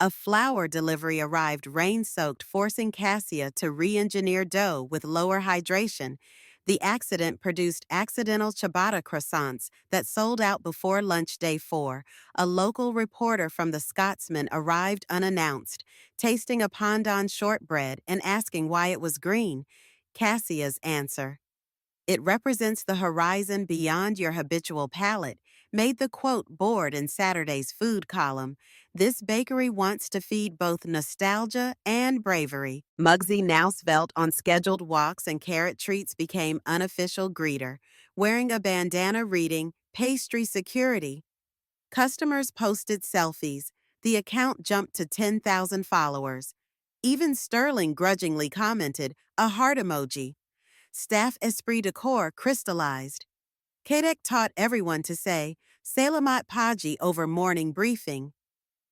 A flour delivery arrived rain-soaked, forcing Cassia to re-engineer dough with lower hydration. The accident produced accidental ciabatta croissants that sold out before lunch. Day 4. A local reporter from the Scotsman arrived unannounced, tasting a pandan shortbread and asking why it was green. Cassia's answer, "It represents the horizon beyond your habitual palate," made the quote board in Saturday's food column. This bakery wants to feed both nostalgia and bravery. Muggsy now svelte on scheduled walks, and carrot treats became unofficial greeter, wearing a bandana reading, "Pastry Security." Customers posted selfies. The account jumped to 10,000 followers. Even Sterling grudgingly commented, a heart emoji. Staff esprit de corps crystallized. Kadek taught everyone to say, "Salamat Paji" over morning briefing.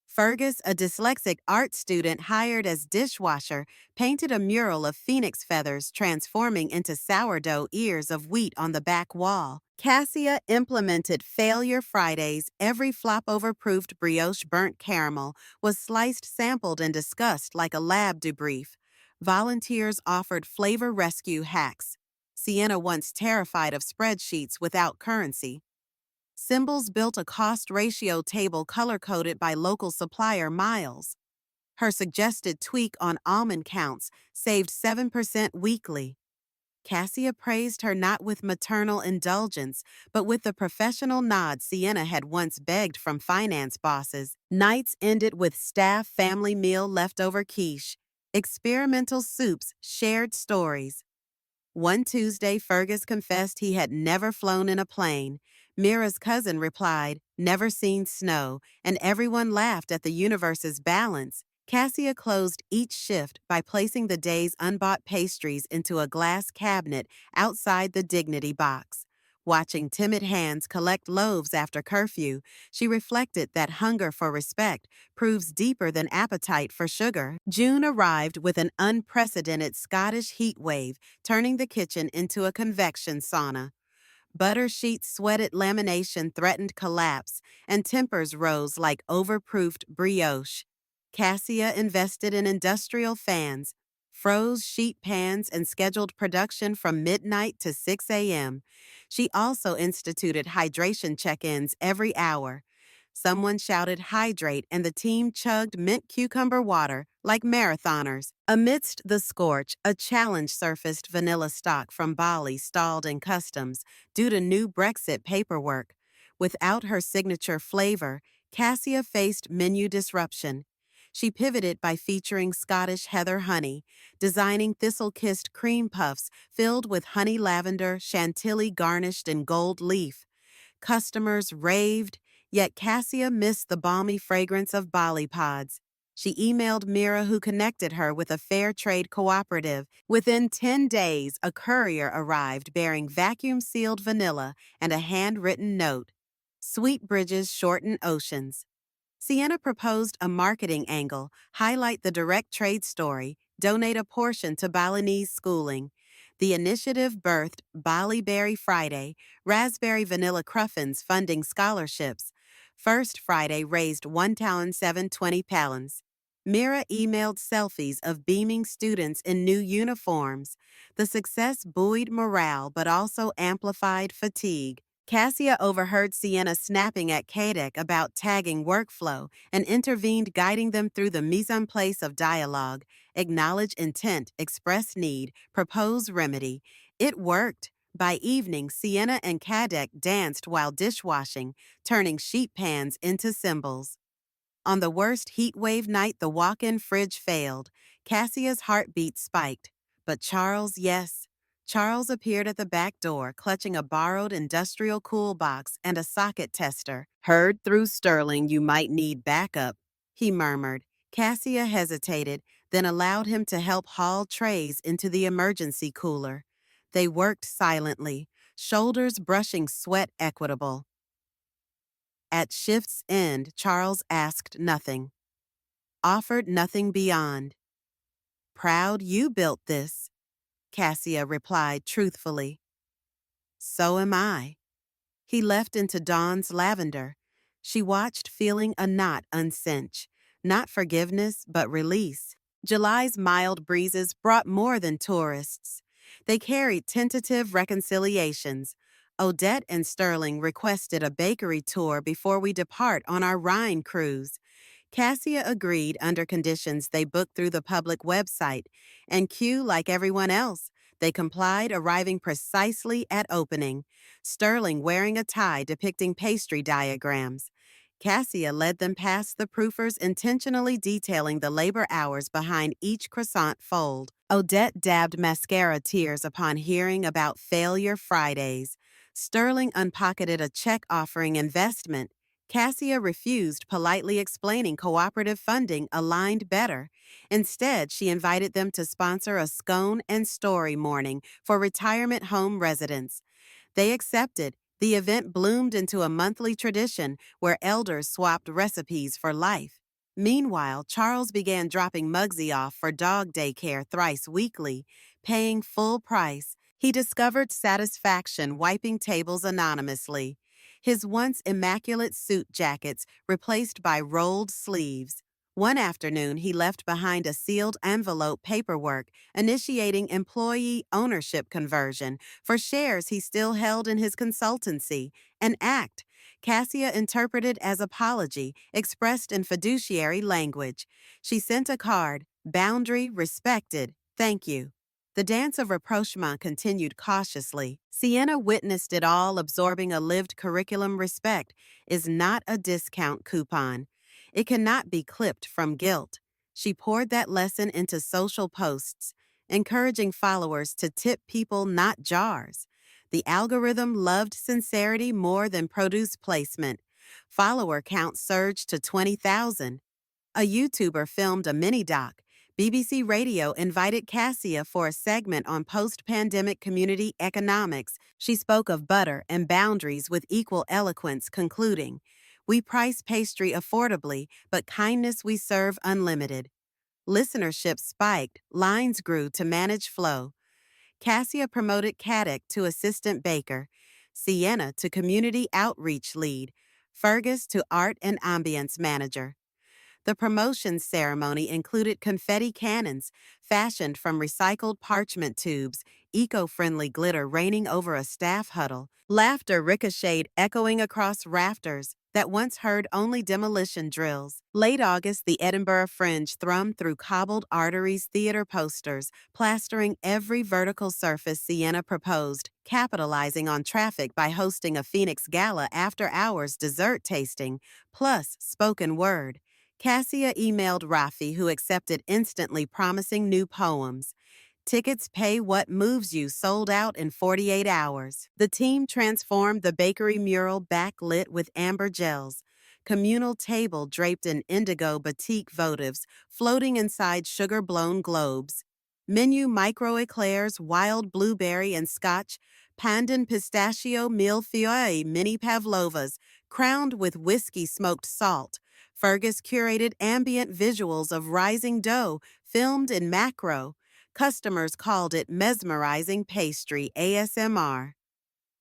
Fergus, a dyslexic art student hired as dishwasher, painted a mural of phoenix feathers transforming into sourdough ears of wheat on the back wall. Cassia implemented Failure Fridays. Every flop-over-proofed brioche burnt caramel was sliced, sampled, and discussed like a lab debrief. Volunteers offered flavor rescue hacks. Sienna, once terrified of spreadsheets without currency. Symbols built a cost ratio table color-coded by local supplier Miles. Her suggested tweak on almond counts saved 7% weekly. Cassia praised her not with maternal indulgence, but with the professional nod Sienna had once begged from finance bosses. Nights ended with staff family meal leftover quiche, experimental soups, shared stories. One Tuesday, Fergus confessed he had never flown in a plane. Mira's cousin replied, "Never seen snow," and everyone laughed at the universe's balance. Cassia closed each shift by placing the day's unbought pastries into a glass cabinet outside the dignity box. Watching timid hands collect loaves after curfew, she reflected that hunger for respect proves deeper than appetite for sugar. June arrived with an unprecedented Scottish heat wave, turning the kitchen into a convection sauna. Butter sheets sweated lamination threatened collapse, and tempers rose like overproofed brioche. Cassia invested in industrial fans, froze sheet pans, and scheduled production from midnight to 6 a.m. She also instituted hydration check-ins every hour. Someone shouted hydrate and the team chugged mint cucumber water like marathoners. Amidst the scorch, a challenge surfaced: vanilla stock from Bali stalled in customs due to new Brexit paperwork. Without her signature flavor, Cassia faced menu disruption. She pivoted by featuring Scottish heather honey, designing thistle-kissed cream puffs filled with honey lavender chantilly garnished in gold leaf. Customers raved, yet Cassia missed the balmy fragrance of Bali pods. She emailed Mira, who connected her with a fair trade cooperative. Within 10 days, a courier arrived bearing vacuum-sealed vanilla and a handwritten note. Sweet bridges shorten oceans. Sienna proposed a marketing angle: highlight the direct trade story, donate a portion to Balinese schooling. The initiative birthed Bali Berry Friday, Raspberry Vanilla Cruffins funding scholarships. First Friday raised £1,720. Mira emailed selfies of beaming students in new uniforms. The success buoyed morale but also amplified fatigue. Cassia overheard Sienna snapping at Kadek about tagging workflow and intervened, guiding them through the mise en place of dialogue: acknowledge intent, express need, propose remedy. It worked. By evening, Sienna and Kadek danced while dishwashing, turning sheet pans into symbols. On the worst heat wave night, the walk-in fridge failed. Cassia's heartbeat spiked. But Charles, yes. Charles appeared at the back door, clutching a borrowed industrial cool box and a socket tester. "Heard through Sterling you might need backup," he murmured. Cassia hesitated, then allowed him to help haul trays into the emergency cooler. They worked silently, shoulders brushing sweat equitable. At shift's end, Charles asked nothing, offered nothing beyond. "Proud you built this," Cassia replied truthfully. "So am I." He left into dawn's lavender. She watched, feeling a knot uncinch. Not forgiveness, but release. July's mild breezes brought more than tourists. They carried tentative reconciliations. Odette and Sterling requested a bakery tour before we depart on our Rhine cruise. Cassia agreed under conditions they booked through the public website, and Q, like everyone else, they complied, arriving precisely at opening, Sterling wearing a tie depicting pastry diagrams. Cassia led them past the proofers, intentionally detailing the labor hours behind each croissant fold. Odette dabbed mascara tears upon hearing about failure Fridays. Sterling unpocketed a check offering investment. Cassia refused, politely explaining cooperative funding aligned better. Instead, she invited them to sponsor a scone and story morning for retirement home residents. They accepted. The event bloomed into a monthly tradition where elders swapped recipes for life. Meanwhile, Charles began dropping Muggsy off for dog daycare thrice weekly, paying full price. He discovered satisfaction wiping tables anonymously. His once immaculate suit jackets replaced by rolled sleeves. One afternoon, he left behind a sealed envelope paperwork initiating employee ownership conversion for shares he still held in his consultancy, an act Cassia interpreted as apology expressed in fiduciary language. She sent a card: boundary respected, thank you. The dance of rapprochement continued cautiously. Sienna witnessed it all, absorbing a lived curriculum. Respect is not a discount coupon. It cannot be clipped from guilt. She poured that lesson into social posts, encouraging followers to tip people, not jars. The algorithm loved sincerity more than produce placement. Follower count surged to 20,000. A YouTuber filmed a mini-doc. BBC Radio invited Cassia for a segment on post-pandemic community economics. She spoke of butter and boundaries with equal eloquence, concluding, "We price pastry affordably, but kindness we serve unlimited." Listenership spiked, lines grew to manage flow. Cassia promoted Caddick to assistant baker, Sienna to community outreach lead, Fergus to art and ambience manager. The promotion ceremony included confetti cannons fashioned from recycled parchment tubes, eco-friendly glitter raining over a staff huddle, laughter ricocheted echoing across rafters that once heard only demolition drills. Late August, the Edinburgh Fringe thrummed through cobbled arteries, theater posters, plastering every vertical surface. Sienna proposed, capitalizing on traffic by hosting a Phoenix Gala after-hours dessert tasting, plus spoken word. Cassia emailed Rafi, who accepted instantly, promising new poems. Tickets Pay What Moves You sold out in 48 hours. The team transformed the bakery mural backlit with amber gels, communal table draped in indigo batik votives floating inside sugar-blown globes, menu micro eclairs, wild blueberry and scotch, pandan pistachio millefeuille mini pavlovas, crowned with whiskey-smoked salt. Fergus curated ambient visuals of rising dough filmed in macro. Customers called it mesmerizing pastry ASMR.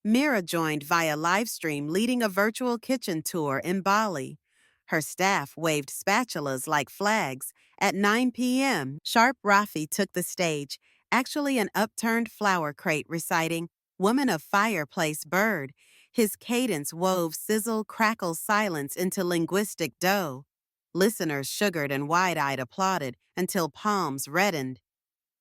Mira joined via livestream, leading a virtual kitchen tour in Bali. Her staff waved spatulas like flags. At 9 p.m., Sharp Rafi took the stage, actually an upturned flower crate reciting Woman of Fireplace Bird. His cadence wove sizzle crackle silence into linguistic dough. Listeners sugared and wide-eyed applauded until palms reddened.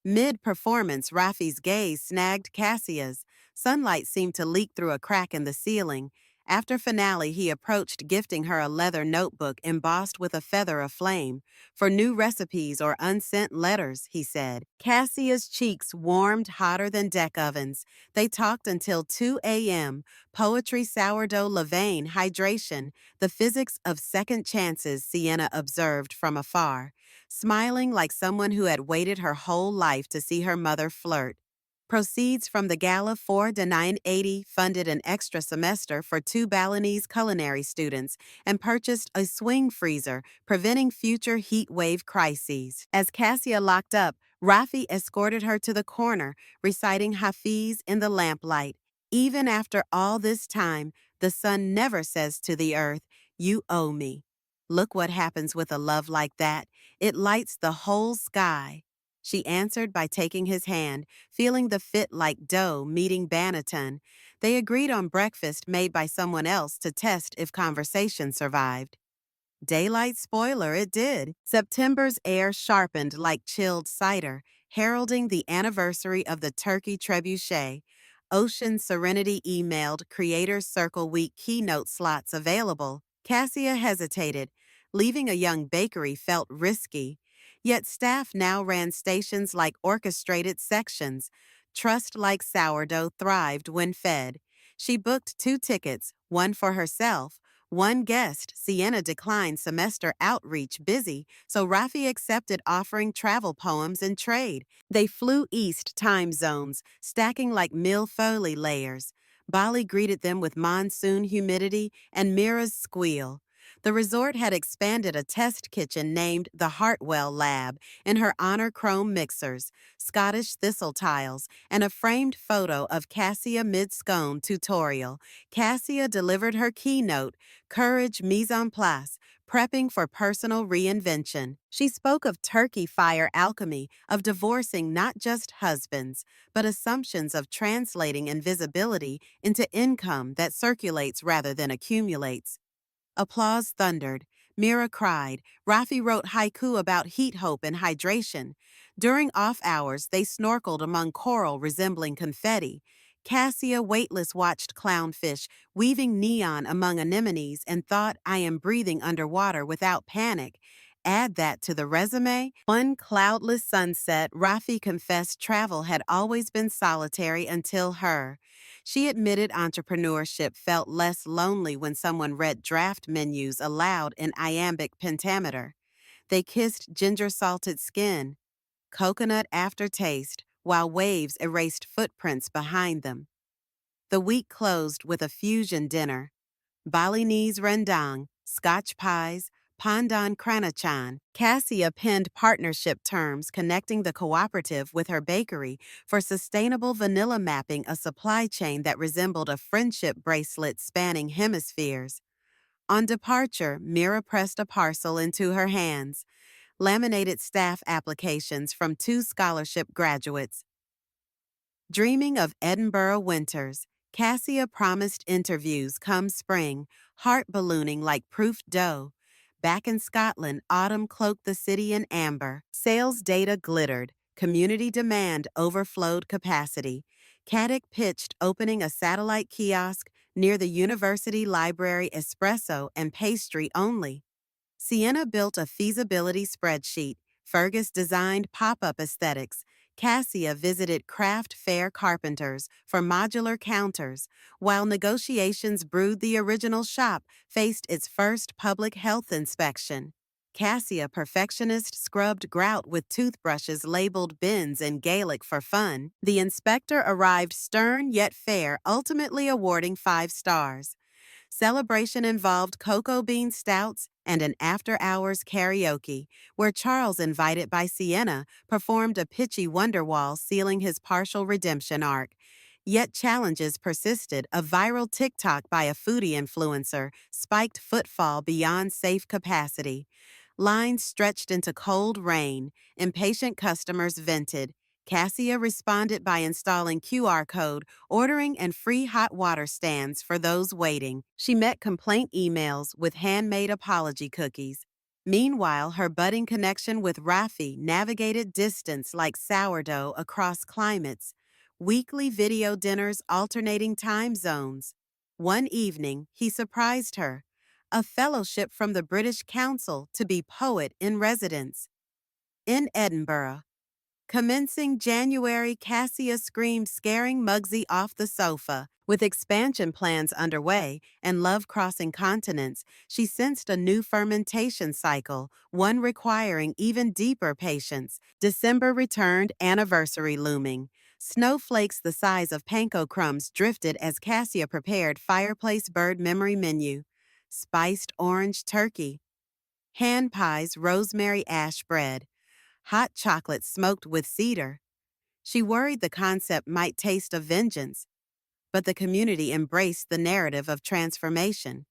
Mid-performance, Rafi's gaze snagged Cassia's. Sunlight seemed to leak through a crack in the ceiling. After finale, he approached, gifting her a leather notebook embossed with a feather of flame. "For new recipes or unsent letters," he said. Cassia's cheeks warmed hotter than deck ovens. They talked until 2 a.m. Poetry, sourdough, levain, hydration, the physics of second chances, Sienna observed from afar, smiling like someone who had waited her whole life to see her mother flirt. Proceeds from the gala for the 980 funded an extra semester for 2 Balinese culinary students and purchased a swing freezer, preventing future heat wave crises. As Cassia locked up, Rafi escorted her to the corner, reciting Hafiz in the lamplight. Even after all this time, the sun never says to the earth, "You owe me." Look what happens with a love like that. It lights the whole sky. She answered by taking his hand, feeling the fit like dough meeting Bannaton. They agreed on breakfast made by someone else to test if conversation survived. Daylight spoiler, it did. September's air sharpened like chilled cider, heralding the anniversary of the Turkey Trebuchet. Ocean Serenity emailed Creators Circle Week keynote slots available. Cassia hesitated. Leaving a young bakery felt risky. Yet staff now ran stations like orchestrated sections. Trust like sourdough thrived when fed. She booked 2 tickets, one for herself, one guest. Sienna declined semester outreach busy, so Rafi accepted, offering travel poems in trade. They flew east time zones, stacking like millefeuille layers. Bali greeted them with monsoon humidity and Mira's squeal. The resort had expanded a test kitchen named the Hartwell Lab in her honor, chrome mixers, Scottish thistle tiles, and a framed photo of Cassia mid-scone tutorial. Cassia delivered her keynote, Courage Mise en Place, prepping for personal reinvention. She spoke of turkey fire alchemy, of divorcing not just husbands, but assumptions of translating invisibility into income that circulates rather than accumulates. Applause thundered. Mira cried. Rafi wrote haiku about heat hope and hydration. During off hours, they snorkeled among coral resembling confetti. Cassia weightless watched clownfish, weaving neon among anemones, and thought, I am breathing underwater without panic. Add that to the resume. One cloudless sunset, Rafi confessed travel had always been solitary until her. She admitted entrepreneurship felt less lonely when someone read draft menus aloud in iambic pentameter. They kissed ginger-salted skin, coconut aftertaste, while waves erased footprints behind them. The week closed with a fusion dinner. Balinese rendang, Scotch pies, pandan kranachan. Cassia penned partnership terms connecting the cooperative with her bakery for sustainable vanilla, mapping a supply chain that resembled a friendship bracelet spanning hemispheres. On departure, Mira pressed a parcel into her hands, laminated staff applications from 2 scholarship graduates. Dreaming of Edinburgh winters, Cassia promised interviews come spring, heart ballooning like proofed dough. Back in Scotland, autumn cloaked the city in amber. Sales data glittered. Community demand overflowed capacity. Caddick pitched opening a satellite kiosk near the university library, espresso and pastry only. Sienna built a feasibility spreadsheet. Fergus designed pop-up aesthetics. Cassia visited craft fair carpenters for modular counters, while negotiations brewed the original shop faced its first public health inspection. Cassia, perfectionist, scrubbed grout with toothbrushes labeled bins in Gaelic for fun. The inspector arrived stern yet fair, ultimately awarding 5 stars. Celebration involved cocoa bean stouts and an after-hours karaoke, where Charles, invited by Sienna, performed a pitchy Wonderwall, sealing his partial redemption arc. Yet challenges persisted. A viral TikTok by a foodie influencer spiked footfall beyond safe capacity. Lines stretched into cold rain. Impatient customers vented. Cassia responded by installing QR code, ordering, and free hot water stands for those waiting. She met complaint emails with handmade apology cookies. Meanwhile, her budding connection with Rafi navigated distance like sourdough across climates. Weekly video dinners alternating time zones. One evening, he surprised her. A fellowship from the British Council to be poet in residence. In Edinburgh. Commencing January, Cassia screamed, scaring Muggsy off the sofa. With expansion plans underway and love crossing continents, she sensed a new fermentation cycle, one requiring even deeper patience. December returned, anniversary looming. Snowflakes the size of panko crumbs drifted as Cassia prepared fireplace bird memory menu. Spiced orange turkey. Hand pies, rosemary ash bread. Hot chocolate smoked with cedar. She worried the concept might taste of vengeance, but the community embraced the narrative of transformation.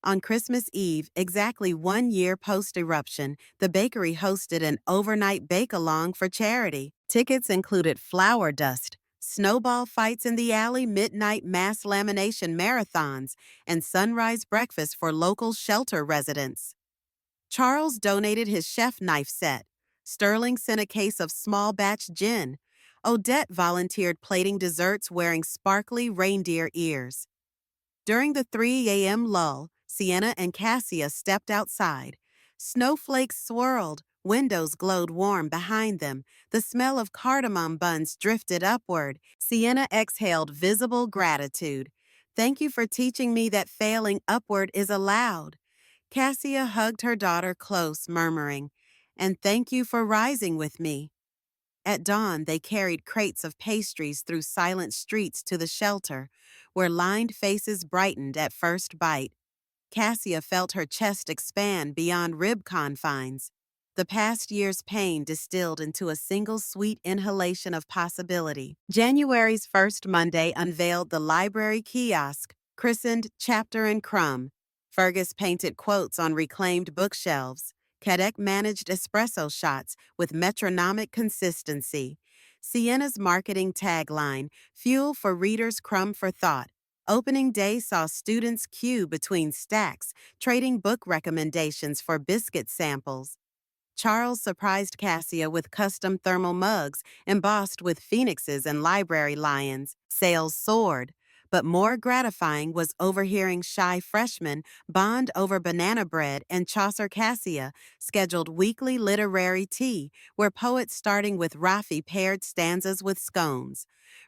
On Christmas Eve, exactly 1 year post-eruption, the bakery hosted an overnight bake-along for charity. Tickets included flour dust, snowball fights in the alley, midnight mass lamination marathons, and sunrise breakfast for local shelter residents. Charles donated his chef knife set. Sterling sent a case of small batch gin. Odette volunteered plating desserts wearing sparkly reindeer ears. During the 3 a.m. lull, Sienna and Cassia stepped outside. Snowflakes swirled, windows glowed warm behind them. The smell of cardamom buns drifted upward. Sienna exhaled visible gratitude. Thank you for teaching me that failing upward is allowed. Cassia hugged her daughter close, murmuring, and thank you for rising with me. At dawn, they carried crates of pastries through silent streets to the shelter, where lined faces brightened at first bite. Cassia felt her chest expand beyond rib confines. The past year's pain distilled into a single sweet inhalation of possibility. January's first Monday unveiled the library kiosk, christened Chapter and Crumb. Fergus painted quotes on reclaimed bookshelves. Cadec managed espresso shots with metronomic consistency. Sienna's marketing tagline, fuel for readers, crumb for thought, Opening day saw students queue between stacks, trading book recommendations for biscuit samples. Charles surprised Cassia with custom thermal mugs embossed with phoenixes and library lions. Sales soared. But more gratifying was overhearing shy freshmen bond over banana bread and Chaucer Cassia scheduled weekly literary tea, where poets starting with Raffi paired stanzas with scones.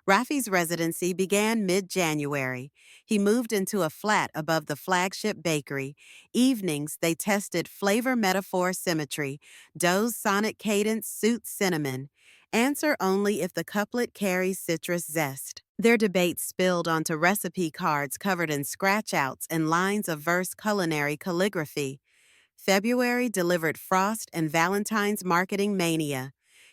Raffi's residency began mid-January. He moved into a flat above the flagship bakery. Evenings, they tested flavor metaphor symmetry. Doe's sonic cadence suits cinnamon. Answer only if the couplet carries citrus zest. Their debate spilled onto recipe cards covered in scratch-outs and lines of verse culinary calligraphy. February delivered frost and Valentine's marketing mania.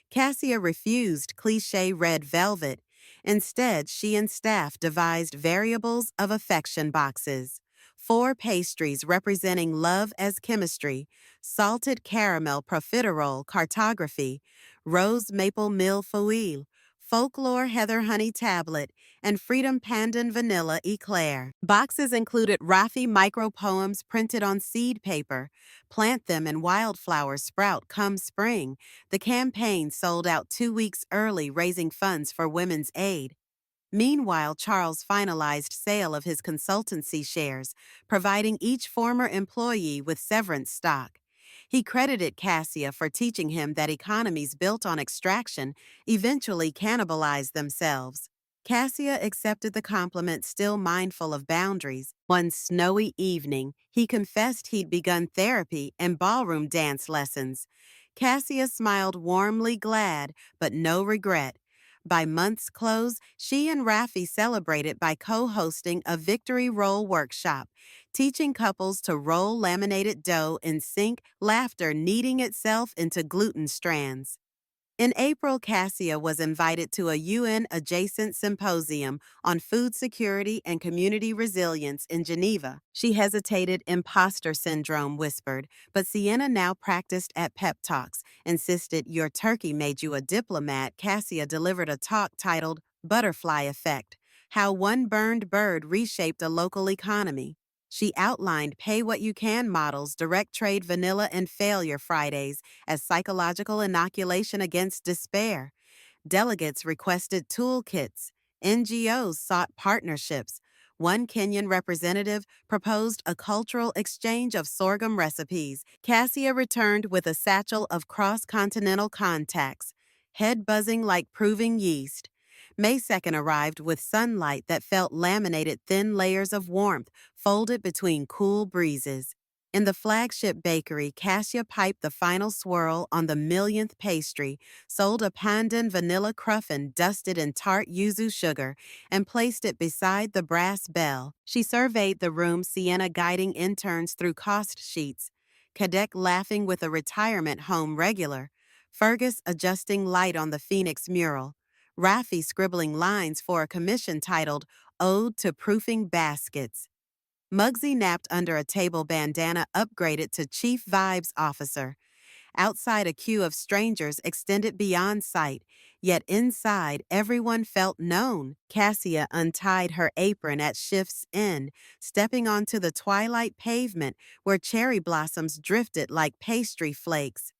Cassia refused cliché red velvet. Instead, she and staff devised variables of affection boxes. 4 pastries representing love as chemistry, salted caramel profiterole cartography, rose maple millefeuille, folklore heather honey tablet, and freedom pandan vanilla eclair. Boxes included Raffi micropoems printed on seed paper. Plant them and wildflowers sprout come spring. The campaign sold out 2 weeks early, raising funds for Women's Aid. Meanwhile, Charles finalized sale of his consultancy shares, providing each former employee with severance stock. He credited Cassia for teaching him that economies built on extraction eventually cannibalize themselves. Cassia accepted the compliment, still mindful of boundaries. One snowy evening, he confessed he'd begun therapy and ballroom dance lessons. Cassia smiled warmly glad, but no regret. By month's close, she and Raffi celebrated by co-hosting a victory roll workshop, teaching couples to roll laminated dough in sync, laughter kneading itself into gluten strands. In April, Cassia was invited to a UN-adjacent symposium on food security and community resilience in Geneva. She hesitated, imposter syndrome whispered, but Sienna now practiced at pep talks, insisted your turkey made you a diplomat. Cassia delivered a talk titled Butterfly Effect: How One Burned Bird Reshaped a Local Economy. She outlined pay what you can models, direct trade vanilla and failure Fridays as psychological inoculation against despair. Delegates requested toolkits. NGOs sought partnerships. One Kenyan representative proposed a cultural exchange of sorghum recipes. Cassia returned with a satchel of cross-continental contacts, head buzzing like proving yeast. May 2nd arrived with sunlight that felt laminated thin layers of warmth folded between cool breezes. In the flagship bakery, Cassia piped the final swirl on the millionth pastry, sold a pandan vanilla cruffin dusted in tart yuzu sugar, and placed it beside the brass bell. She surveyed the room, Sienna guiding interns through cost sheets, Kadek laughing with a retirement home regular, Fergus adjusting light on the Phoenix mural, Raffi scribbling lines for a commission titled Ode to Proofing Baskets. Muggsy napped under a table bandana upgraded to Chief Vibes Officer. Outside, a queue of strangers extended beyond sight, yet inside everyone felt known. Cassia untied her apron at shift's end, stepping onto the twilight pavement where cherry blossoms drifted like pastry flakes.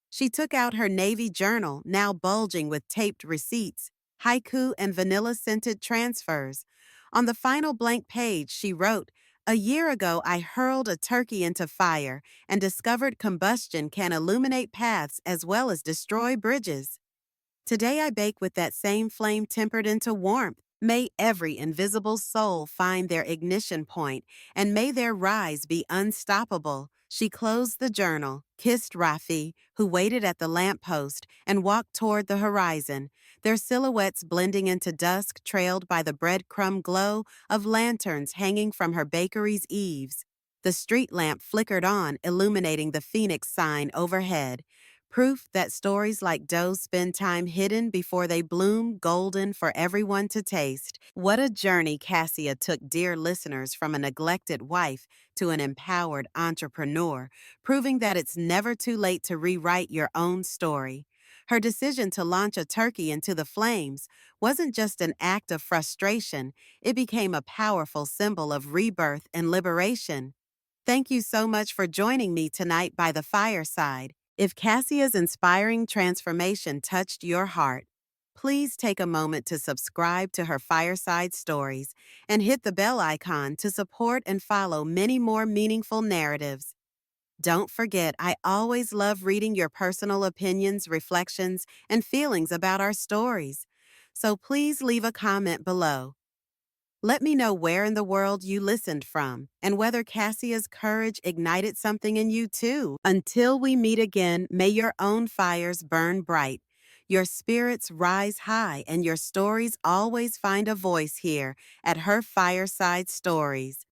She took out her navy journal, now bulging with taped receipts, haiku and vanilla-scented transfers. On the final blank page, she wrote, "A year ago, I hurled a turkey into fire and discovered combustion can illuminate paths as well as destroy bridges. Today I bake with that same flame tempered into warmth. May every invisible soul find their ignition point, and may their rise be unstoppable." She closed the journal, kissed Raffi, who waited at the lamppost, and walked toward the horizon, their silhouettes blending into dusk trailed by the breadcrumb glow of lanterns hanging from her bakery's eaves. The street lamp flickered on, illuminating the Phoenix sign overhead. Proof that stories like dough spend time hidden before they bloom golden for everyone to taste. What a journey Cassia took dear listeners from a neglected wife to an empowered entrepreneur, proving that it's never too late to rewrite your own story. Her decision to launch a turkey into the flames wasn't just an act of frustration, it became a powerful symbol of rebirth and liberation. Thank you so much for joining me tonight by the fireside. If Cassia's inspiring transformation touched your heart, please take a moment to subscribe to her fireside stories and hit the bell icon to support and follow many more meaningful narratives. Don't forget, I always love reading your personal opinions, reflections, and feelings about our stories. So please leave a comment below. Let me know where in the world you listened from and whether Cassia's courage ignited something in you too. Until we meet again, may your own fires burn bright, your spirits rise high, and your stories always find a voice here at Her Fireside Stories.